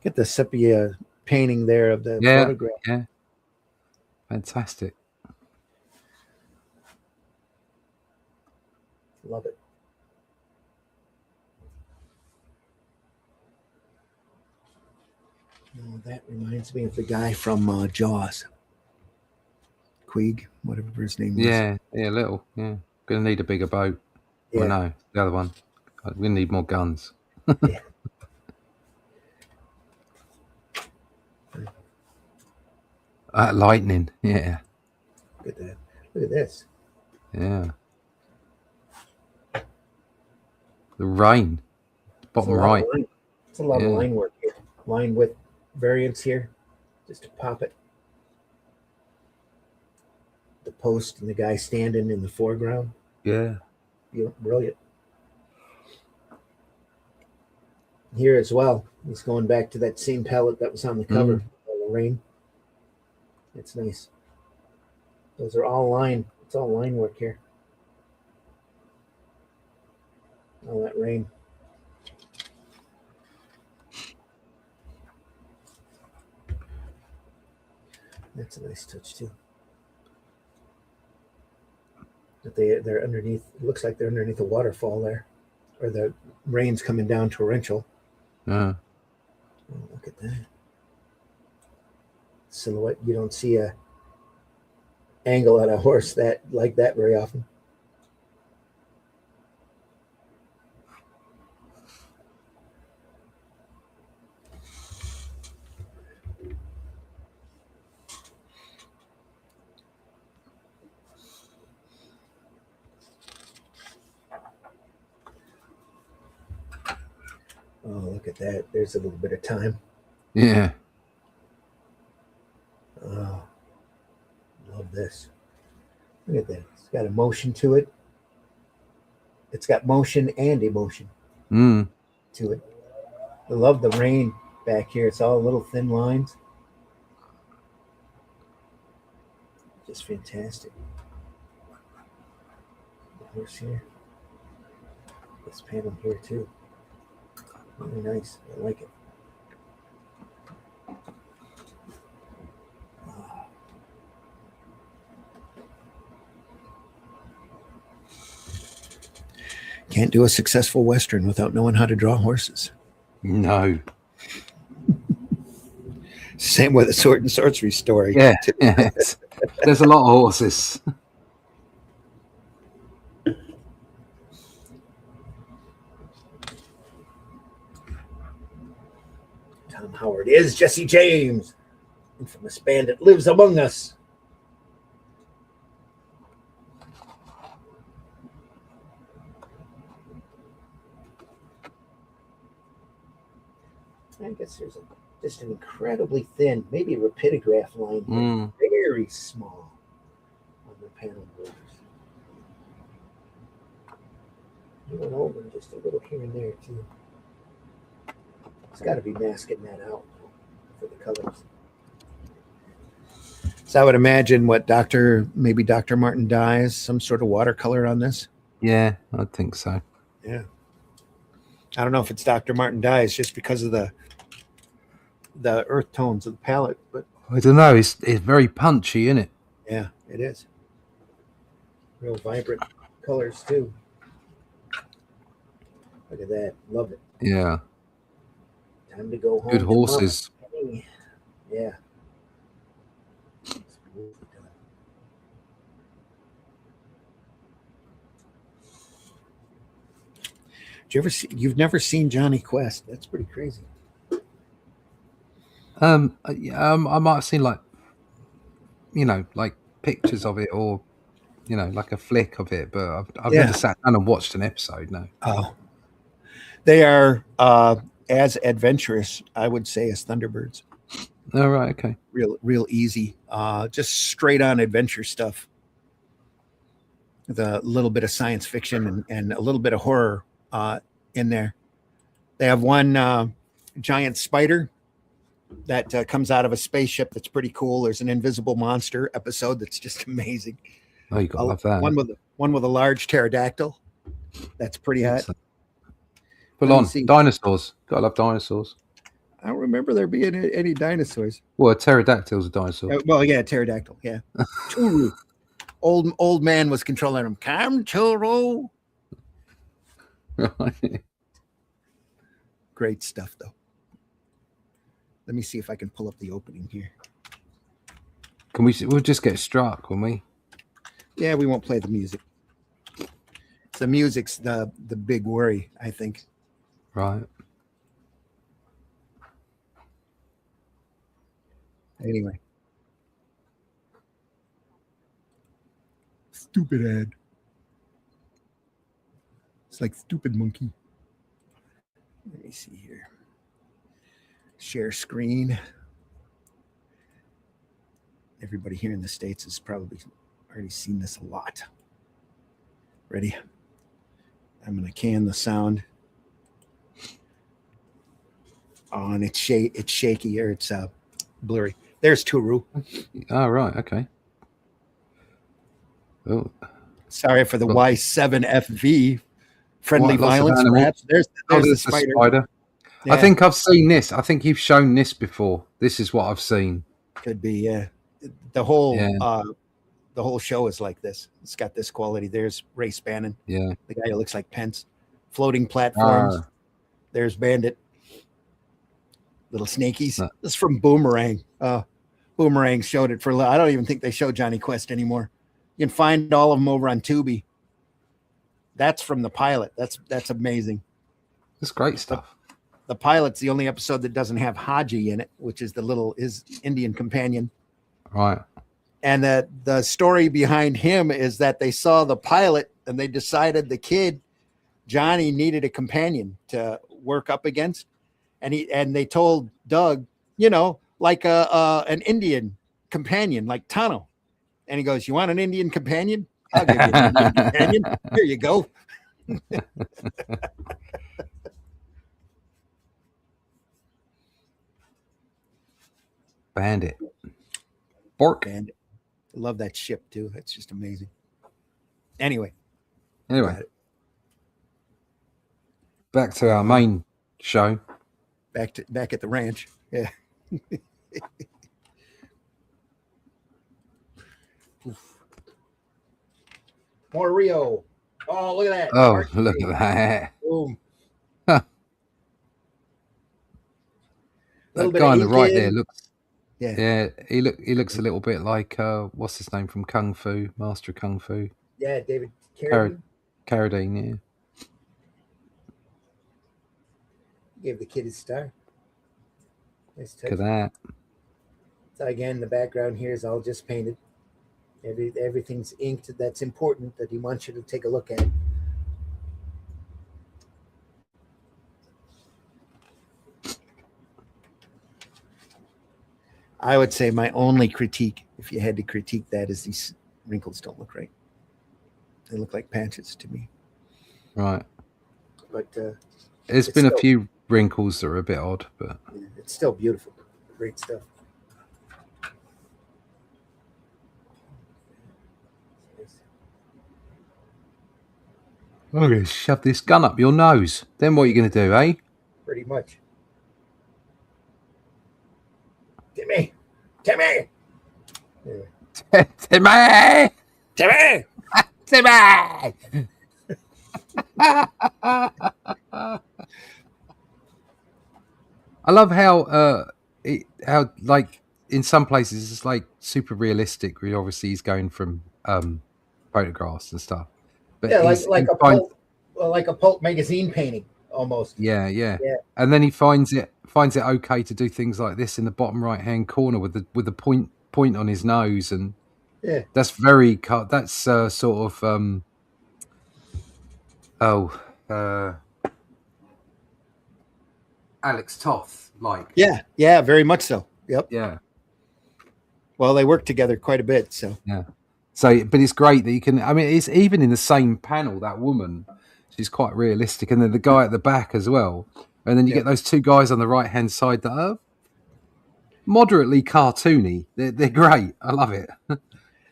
Get the sepia painting there of the photograph. Yeah. Fantastic. Love it. Oh, that reminds me of the guy from Jaws. Queeg, whatever his name was. Yeah, little. Yeah. Gonna need a bigger boat. Yeah. Well, no, the other one. We're gonna need more guns. Yeah. Lightning. Yeah. Look at that. Look at this. Yeah. The rain. Bottom right. It's a lot of line work here. Line width variance here. Just to pop it. The post and the guy standing in the foreground. Yeah. Brilliant. Here as well. He's going back to that same palette that was on the cover. little rain. It's nice. Those are all line. It's all line work here. All that rain. That's a nice touch too. But they're underneath. It looks like they're underneath a waterfall there, or the rain's coming down torrential. Uh, Oh, look at that silhouette. You don't see a angle on a horse that like that very often. Oh, look at that. There's a little bit of time. yeah. Oh, love this. Look at that. It's got emotion to it. It's got motion and emotion Mm. to it. I love the rain back here. It's all little thin lines. Just fantastic. The horse here. This panel here too. Really nice. I like it. Can't do a successful Western without knowing how to draw horses. No. Same with the sword and sorcery story. Yeah. Yes. There's a lot of horses. Tom Howard is Jesse James, infamous bandit, lives among us. I guess there's just an incredibly thin, maybe rapidograph line here, Mm. very small on the panel borders. Going over just a little here and there too. It's got to be masking that out for the colors. So I would imagine maybe Dr. Martin dyes some sort of watercolor on this. Yeah, I think so. Yeah. I don't know if it's Dr. Martin dyes just because of the earth tones of the palette, but I don't know. It's very punchy, isn't it? yeah, it is. Real vibrant colors too. Look at that. Love it. Yeah. Time to go home. Good to horses. Mama. Yeah. It's beautifully done. You've never seen Jonny Quest? That's pretty crazy. Yeah, I might have seen like pictures of it, or like a flick of it, but I've Yeah. never sat down and watched an episode. No. Oh, they are as adventurous, I would say, as Thunderbirds. Oh, right. Okay. Real easy. Just straight on adventure stuff. With a little bit of science fiction and a little bit of horror in there. They have one giant spider that comes out of a spaceship that's pretty cool. There's an invisible monster episode that's just amazing. Oh, you gotta love that. One with a large pterodactyl. That's pretty hot. Full Let me on see. dinosaurs. Gotta love dinosaurs. I don't remember there being any dinosaurs. Well, a pterodactyl's a dinosaur. Well, yeah, pterodactyl. Yeah, Turu. Old man was controlling him. Come, Turu. Great stuff, though. Let me see if I can pull up the opening here. Can we? We'll just get struck, won't we? Yeah, we won't play the music. The music's the big worry, I think. Right. Anyway. Stupid ad. It's like stupid monkey. Let me see here. Share screen. Everybody here in the States has probably already seen this a lot. Ready? I'm going to can the sound. Oh, and it's shaky, or it's blurry. There's Turu. Oh, right. Okay. Oh, Sorry for the Look. Y7FV. Friendly Lots of violence, animals. perhaps. There's the spider. Yeah. I think I've seen this. I think you've shown this before. This is what I've seen. Could be, yeah. The whole show is like this. It's got this quality. There's Ray Spannon. Yeah. The guy who looks like Pence. Floating platforms. There's Bandit. Little snakies. No. This is from Boomerang. Boomerang showed it for. I don't even think they show Jonny Quest anymore. You can find all of them over on Tubi. That's from the pilot. That's amazing. That's great stuff. The pilot's the only episode that doesn't have Haji in it, which is his Indian companion. Right. And the story behind him is that they saw the pilot and they decided the kid, Johnny, needed a companion to work up against. And they told Doug, like an Indian companion, like Tano. And he goes, "You want an Indian companion? I'll give you an Indian companion. Here you go." Bandit. Bork. Bandit. I love that ship too. That's just amazing. Anyway. Back to our main show. Back at the ranch. Yeah. More Rio. Oh, look at that. Oh, look at that. Boom. That guy on the right there looks. Yeah. He looks a little bit like what's his name from Kung Fu, Master of Kung Fu. Yeah, David Carradine. Carradine, yeah. Gave the kid his star. Nice touch. Look at that. So again, the background here is all just painted. Everything's inked. That's important that he wants you to take a look at. I would say my only critique, if you had to critique that, is these wrinkles don't look right. They look like patches to me. Right. But there's been a few wrinkles that are a bit odd, but it's still beautiful. Great stuff. I'm going to shove this gun up your nose. Then what are you going to do, eh? Pretty much. Timmy! Yeah. Timmy! Timmy! Timmy! I love how like in some places it's like super realistic. Where obviously he's going from photographs and stuff. But yeah, like a pulp magazine painting almost. Yeah. And then he finds it okay to do things like this in the bottom right hand corner with the point on his nose, and that's very that's sort of Alex Toth like. Yeah, very much so. Yep. Yeah. Well, they work together quite a bit, so. Yeah. So, but it's great that you can. I mean, it's even in the same panel. That woman, she's quite realistic, and then the guy at the back as well. And then you get those two guys on the right hand side that are moderately cartoony. They're great. I love it.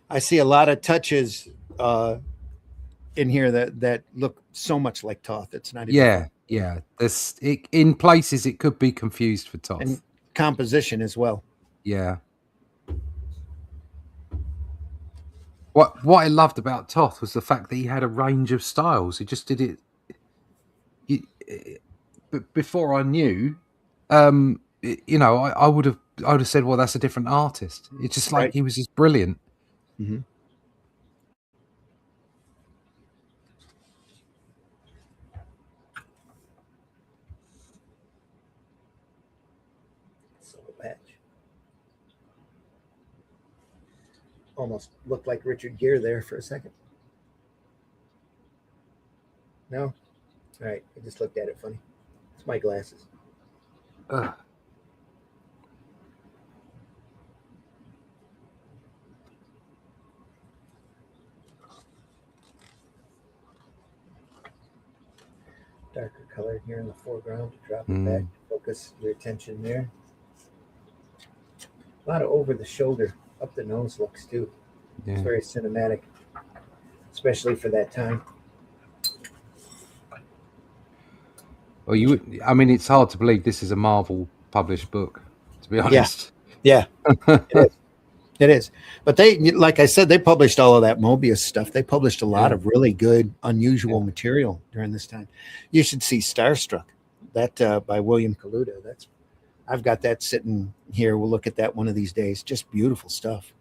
I see a lot of touches in here that look so much like Toth. It's not even. Yeah. In places it could be confused for Toth. And composition as well. Yeah. What I loved about Toth was the fact that he had a range of styles. He just did it. But before I knew, I would have said, well, that's a different artist. It's just like he was just brilliant. Mm-hmm. Patch. Almost looked like Richard Gere there for a second. No? All right. I just looked at it funny. It's my glasses. Ugh. Darker color here in the foreground to drop it back. Focus your attention there. lot of over the shoulder, up the nose looks too. It's Yeah. very cinematic, especially for that time. Well, I mean, it's hard to believe this is a Marvel published book, to be honest. Yeah, it is. It is. But they, like I said, they published all of that Mobius stuff. They published a lot of really good, unusual material during this time. You should see Starstruck, that by William Kaluta. I've got that sitting here. We'll look at that one of these days. Just beautiful stuff.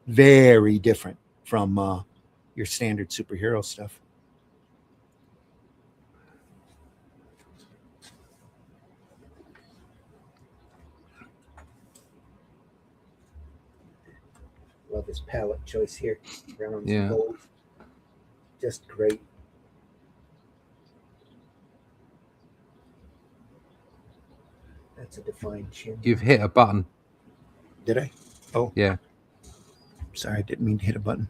Very different from your standard superhero stuff. Love his palette choice here. Browns and gold. Just great. That's a defined chin. You've hit a button. Did I? Oh. Yeah. Sorry, I didn't mean to hit a button.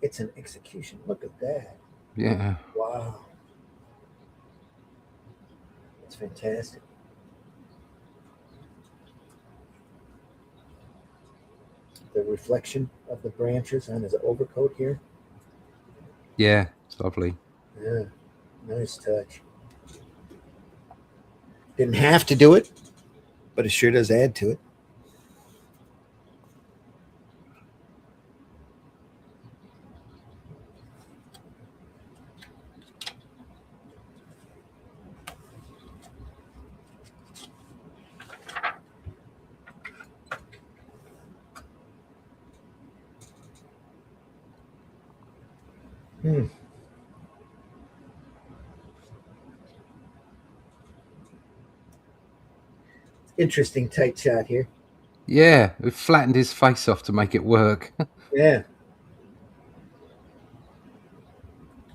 It's an execution. Look at that. Yeah. Wow. It's fantastic. The reflection of the branches on his overcoat here. Yeah, it's lovely. Yeah, nice touch. Didn't have to do it, but it sure does add to it. Interesting tight shot here. Yeah, we flattened his face off to make it work. Yeah.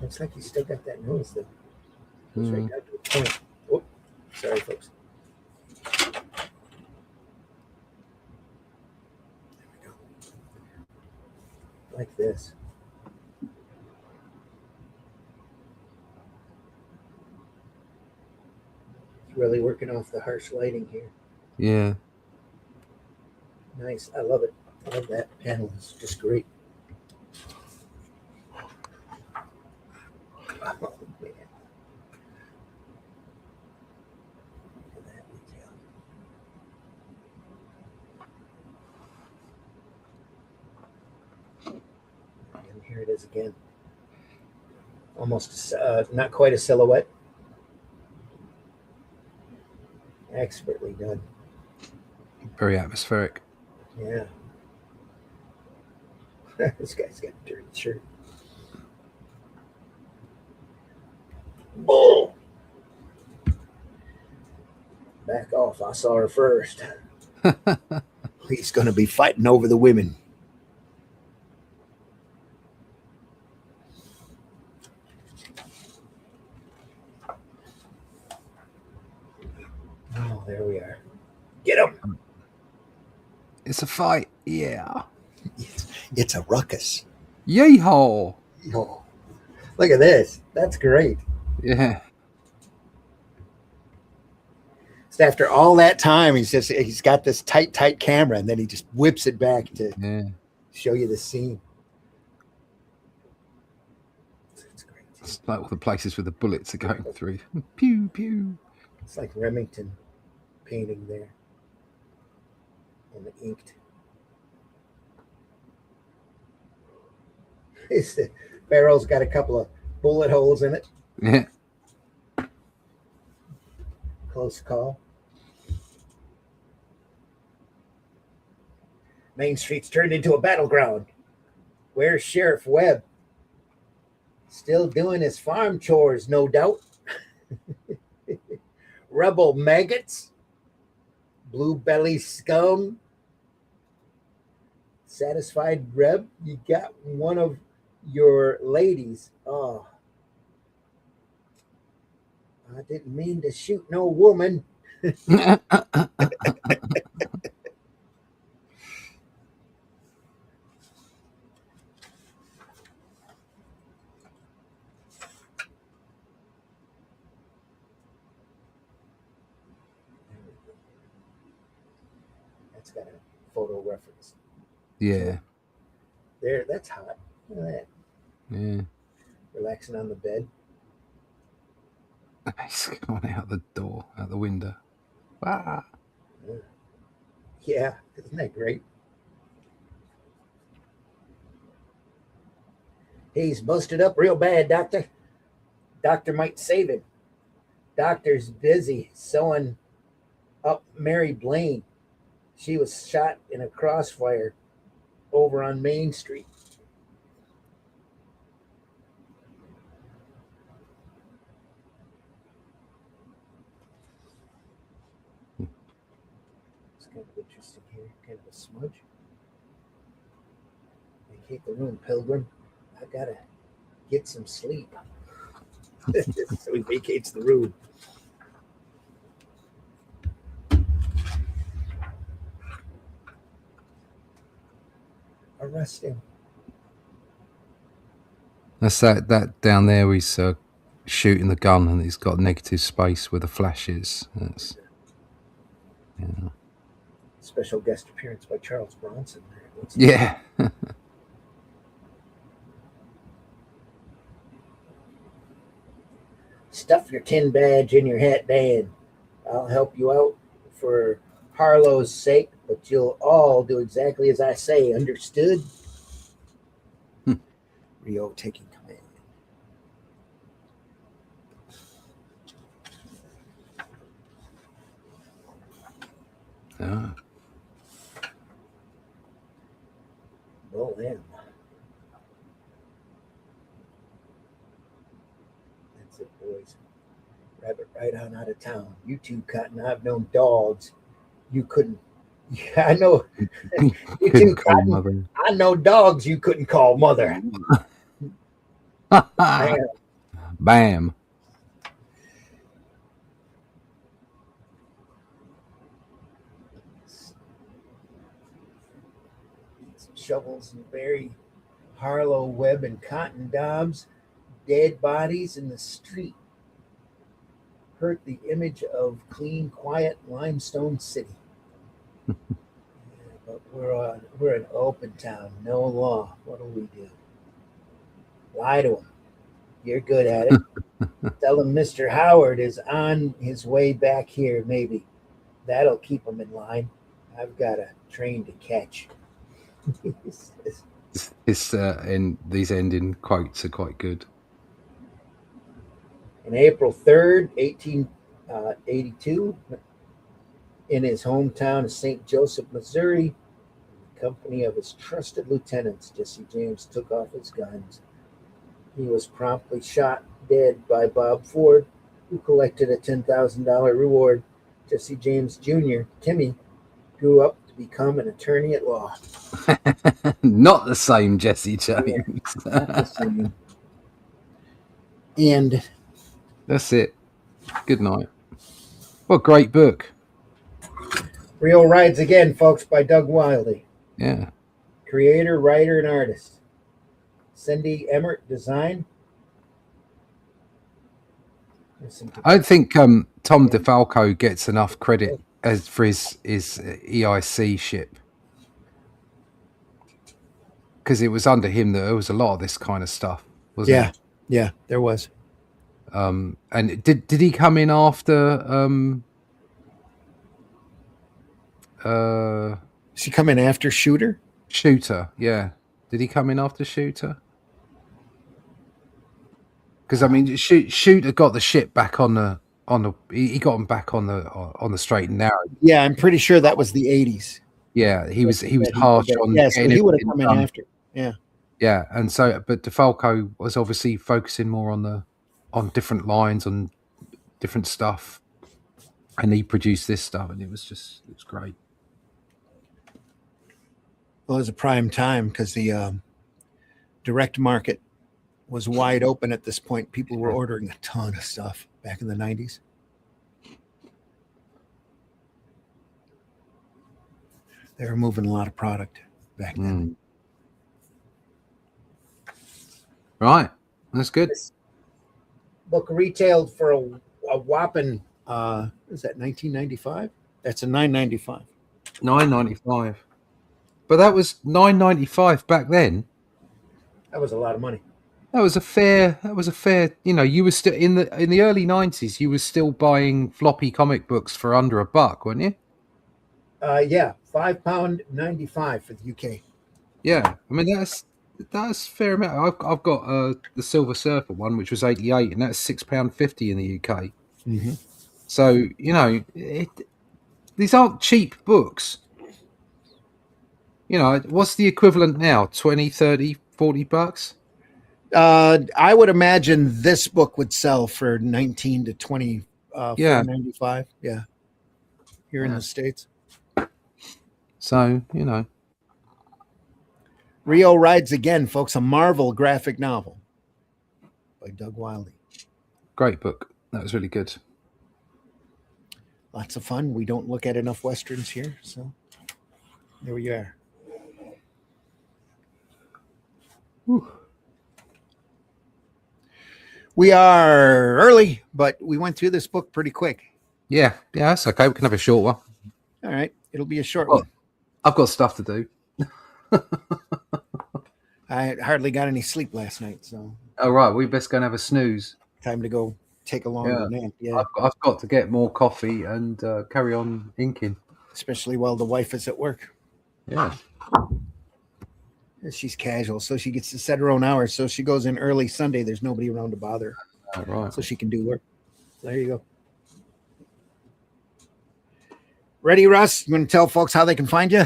Looks like he's still got that nose though. Goes right down to the point. Oh, sorry, folks. There we go. Like this. Really working off the harsh lighting here. Yeah. Nice. I love it. I love that panel. It's just great. Oh, man. Look at that detail. And here it is again. Almost not quite a silhouette. Expertly done. Very atmospheric. Yeah. This guy's got a dirty shirt. Bull. Back off. I saw her first. He's going to be fighting over the women. Oh, there we are. Get him. It's a fight. Yeah. It's a ruckus. Yeehaw. Oh, look at this. That's great. Yeah. So after all that time, he's got this tight camera, and then he just whips it back to show you the scene. It's great. It's like all the places where the bullets are going through. Pew, pew. It's like Remington painting there. And the inked. The barrel's got a couple of bullet holes in it. Yeah. Close call. Main Street's turned into a battleground. Where's Sheriff Webb? Still doing his farm chores, no doubt. Rebel maggots. Blue belly scum. Satisfied Reb, you got one of your ladies. Oh, I didn't mean to shoot no woman. That's got a photo reference. Yeah. There, that's hot. Look at that. Yeah. Relaxing on the bed. He's going out the door, out the window. Ah. Yeah, isn't that great? He's busted up real bad, doctor. Doctor might save him. Doctor's busy sewing up Mary Blaine. She was shot in a crossfire over on Main Street. It's kind of interesting here. Kind of a smudge. Vacate the room, Pilgrim. I gotta get some sleep. So he vacates the room. Arrest him. That's that down there where he's shooting the gun and he's got negative space where the flash is. That's, yeah. Special guest appearance by Charles Bronson. Yeah. Stuff your tin badge in your hat band. I'll help you out for Harlow's sake, but you'll all do exactly as I say. Understood? Rio taking command. Ah. Well, then. That's it, boys. Rabbit right on out of town. You two, Cotton, I've known dogs. You couldn't. Yeah, I know. You two, Cotton, mother. I know dogs you couldn't call mother. Bam. Bam. Some shovels and bury Harlow, Webb, and Cotton Dobbs. Dead bodies in the street hurt the image of clean, quiet limestone city. Yeah, but we're an open town, no law. What'll we do? Lie to him. You're good at it. Tell him Mr. Howard is on his way back here, maybe. That'll keep him in line. I've got a train to catch. And these ending quotes are quite good. On April 3rd, 1882, in his hometown of St. Joseph, Missouri, in the company of his trusted lieutenants, Jesse James took off his guns. He was promptly shot dead by Bob Ford, who collected a $10,000 reward. Jesse James Jr., Timmy, grew up to become an attorney at law. Not the same Jesse James. Yeah, not the same. And that's it. Good night. What a great book. RIO Rides Again, folks, by Doug Wildey. Yeah. Creator, writer, and artist. Cindy Emmert design. I think Tom DeFalco gets enough credit as for his EIC ship, because it was under him that there was a lot of this kind of stuff, wasn't it? Yeah, there was. And did he come in after? Is he coming after Shooter? Shooter, yeah. Did he come in after Shooter? Because I mean, Shooter got the ship back on the. He got him back on the straight and narrow. Yeah, I'm pretty sure that was the 80s. Yeah, he was harsh on. Yes, so he would have come in after. Yeah. Yeah, and so but DeFalco was obviously focusing more on different lines, on different stuff, and he produced this stuff, and it was great. Well, it was a prime time because the direct market was wide open at this point. People were ordering a ton of stuff back in the 90s. They were moving a lot of product back then. Right. That's good. This book retailed for a whopping, is that 1995? That's a $9.95. $9.95. But that was $9.95 back then. That was a lot of money. That was a fair, you were still in the early 90s, you were still buying floppy comic books for under $1, weren't you? Yeah, £5.95 for the UK. Yeah. I mean that's fair amount. I've got the Silver Surfer one, which was 88, and that's £6.50 in the UK. Mm-hmm. So, these aren't cheap books. What's the equivalent now? 20, 30, $40? I would imagine this book would sell for 19 to 20, $4.95. Yeah. Here in the States. So, RIO Rides Again, folks, a Marvel graphic novel by Doug Wildey. Great book. That was really good. Lots of fun. We don't look at enough Westerns here, so there we are. Whew. We are early, but we went through this book pretty quick. Yeah, that's okay. We can have a short one. All right. It'll be a short one. I've got stuff to do. I hardly got any sleep last night, so. Oh, right. We best go and have a snooze. Time to go take a longer nap. Yeah. I've got to get more coffee and carry on inking. Especially while the wife is at work. Yeah. She's casual, so she gets to set her own hours. So she goes in early Sunday. There's nobody around to bother. Right. So she can do work. So there you go. Ready, Russ? You want to tell folks how they can find you?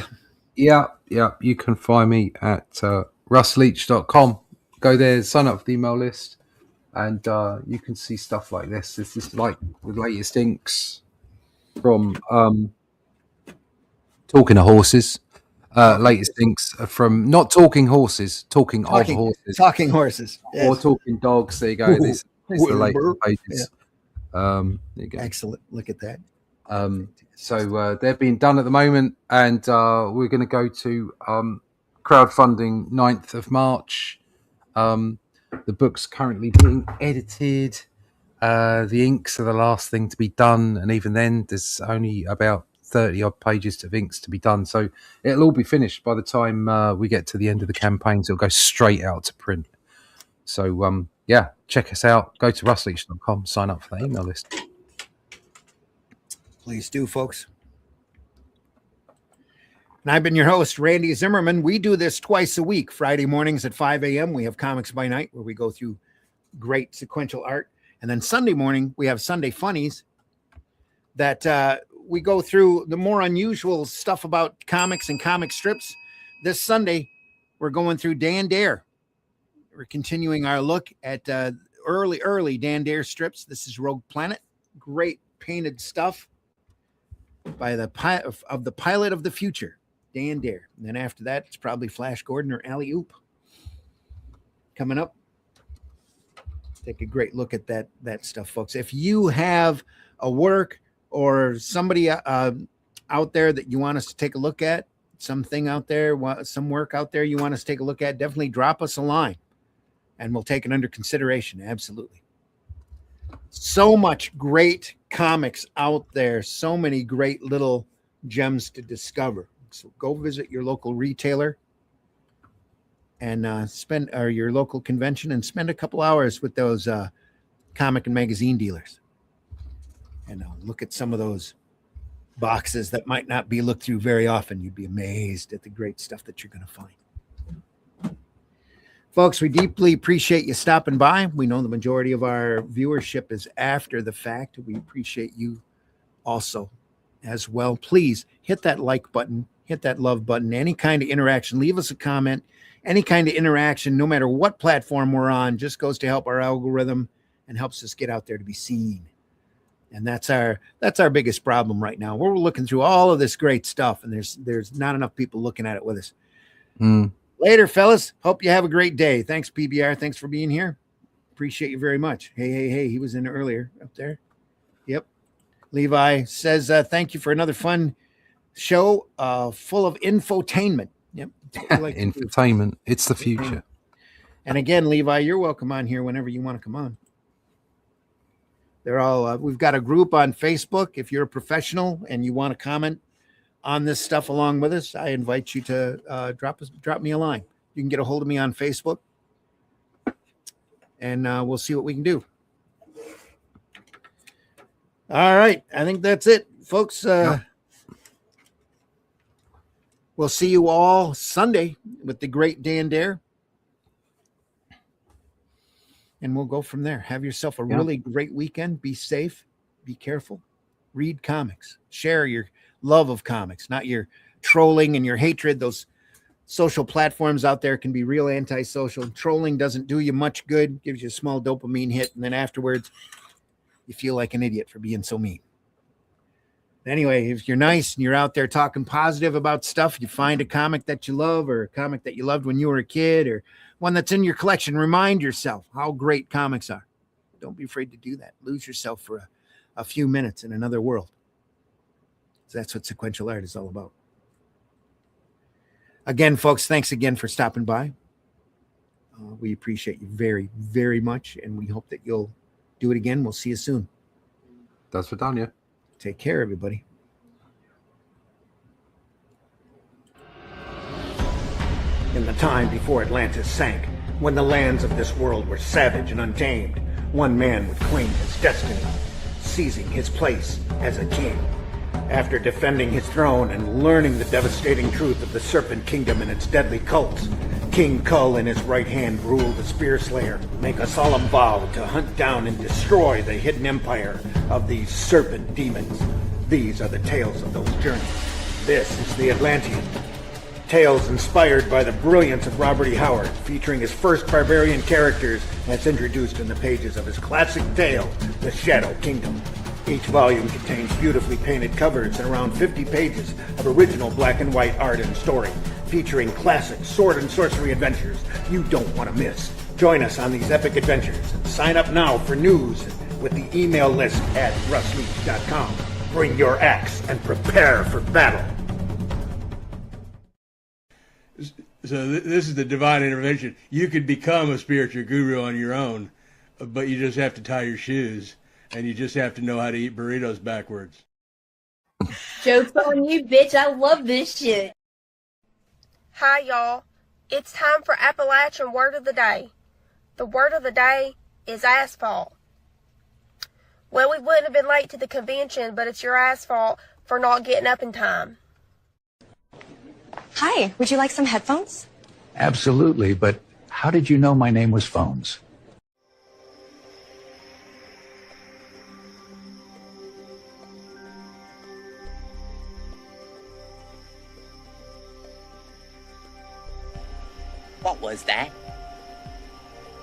Yeah. You can find me at russleach.com. Go there, sign up for the email list, and you can see stuff like this. This is like the latest inks from Talking to Horses. Latest inks from not Talking Horses, talking of horses. Talking horses. Yes. Or Talking Dogs. There you go. This is the latest pages. Yeah. There you go. Excellent. Look at that. So they're being done at the moment, and we're going to go to crowdfunding 9th of March. The book's currently being edited. The inks are the last thing to be done, and even then there's only about 30 odd pages of inks to be done, so it'll all be finished by the time we get to the end of the campaign. So it'll go straight out to print. So check us out. Go to russleach.com, sign up for the email list. Please do, folks. And I've been your host, Randy Zimmerman. We do this twice a week. Friday mornings at 5 a.m. we have Comics by Night, where we go through great sequential art. And then Sunday morning, we have Sunday Funnies that we go through the more unusual stuff about comics and comic strips. This Sunday, we're going through Dan Dare. We're continuing our look at early Dan Dare strips. This is Rogue Planet. Great painted stuff by the pilot of the future, Dan Dare. And then after that, it's probably Flash Gordon or Alley Oop. Coming up, take a great look at that stuff, folks. If you have a work or somebody out there that you want us to take a look at, something out there, some work out there you want us to take a look at, definitely drop us a line and we'll take it under consideration. Absolutely. So much great comics out there, so many great little gems to discover. So go visit your local retailer and your local convention and spend a couple hours with those comic and magazine dealers. And look at some of those boxes that might not be looked through very often. You'd be amazed at the great stuff that you're going to find. Folks, we deeply appreciate you stopping by. We know the majority of our viewership is after the fact. We appreciate you also as well. Please hit that like button, hit that love button, any kind of interaction. Leave us a comment. Any kind of interaction, no matter what platform we're on, just goes to help our algorithm and helps us get out there to be seen. And that's our biggest problem right now. We're looking through all of this great stuff, and there's not enough people looking at it with us. Later, fellas. Hope you have a great day. Thanks, PBR. Thanks for being here. Appreciate you very much. Hey. He was in earlier up there. Yep. Levi says, thank you for another fun show full of infotainment. Yep. Like infotainment. It's the future. And again, Levi, you're welcome on here whenever you want to come on. They're all, we've got a group on Facebook. If you're a professional and you want to comment on this stuff along with us, I invite you to drop me a line. You can get a hold of me on Facebook, and we'll see what we can do. All right. I think that's it, folks. We'll see you all Sunday with the great Dan Dare. And we'll go from there. Have yourself a really great weekend. Be safe. Be careful. Read comics. Share your love of comics, not your trolling and your hatred. Those social platforms out there can be real antisocial. Trolling doesn't do you much good. Gives you a small dopamine hit. And then afterwards, you feel like an idiot for being so mean. Anyway, if you're nice and you're out there talking positive about stuff, you find a comic that you love or a comic that you loved when you were a kid or one that's in your collection, remind yourself how great comics are. Don't be afraid to do that. Lose yourself for a few minutes in another world. So that's what sequential art is all about. Again, folks, thanks again for stopping by. We appreciate you very, very much, and we hope that you'll do it again. We'll see you soon. That's for Danya. Take care, everybody. In the time before Atlantis sank, when the lands of this world were savage and untamed, one man would claim his destiny, seizing his place as a king. After defending his throne and learning the devastating truth of the Serpent Kingdom and its deadly cults, King Kull in his right hand ruled the Spear Slayer, make a solemn vow to hunt down and destroy the hidden empire of these serpent demons. These are the tales of those journeys. This is the Atlantean. Tales inspired by the brilliance of Robert E. Howard, featuring his first barbarian characters as introduced in the pages of his classic tale, The Shadow Kingdom. Each volume contains beautifully painted covers and around 50 pages of original black and white art and story, featuring classic sword and sorcery adventures you don't want to miss. Join us on these epic adventures and sign up now for news with the email list at russleach.com. Bring your axe and prepare for battle. So this is the divine intervention. You could become a spiritual guru on your own, but you just have to tie your shoes, and you just have to know how to eat burritos backwards. Joke's on you, bitch. I love this shit. Hi, y'all. It's time for Appalachian Word of the Day. The word of the day is asphalt. Well, we wouldn't have been late to the convention, but it's your asphalt for not getting up in time. Hi, would you like some headphones? Absolutely, but how did you know my name was Phones? What was that?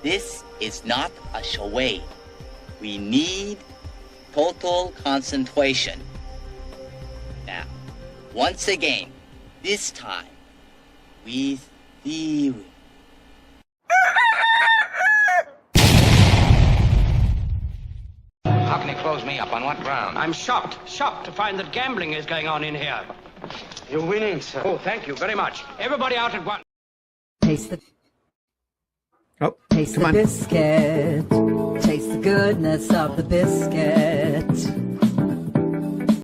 This is not a charade. We need total concentration. Now, once again, this time, with the... How can you close me up? On what ground? I'm shocked to find that gambling is going on in here. You're winning, sir. Oh, thank you very much. Everybody out at once. Taste the... Oh, taste the biscuit. Taste the goodness of the biscuit.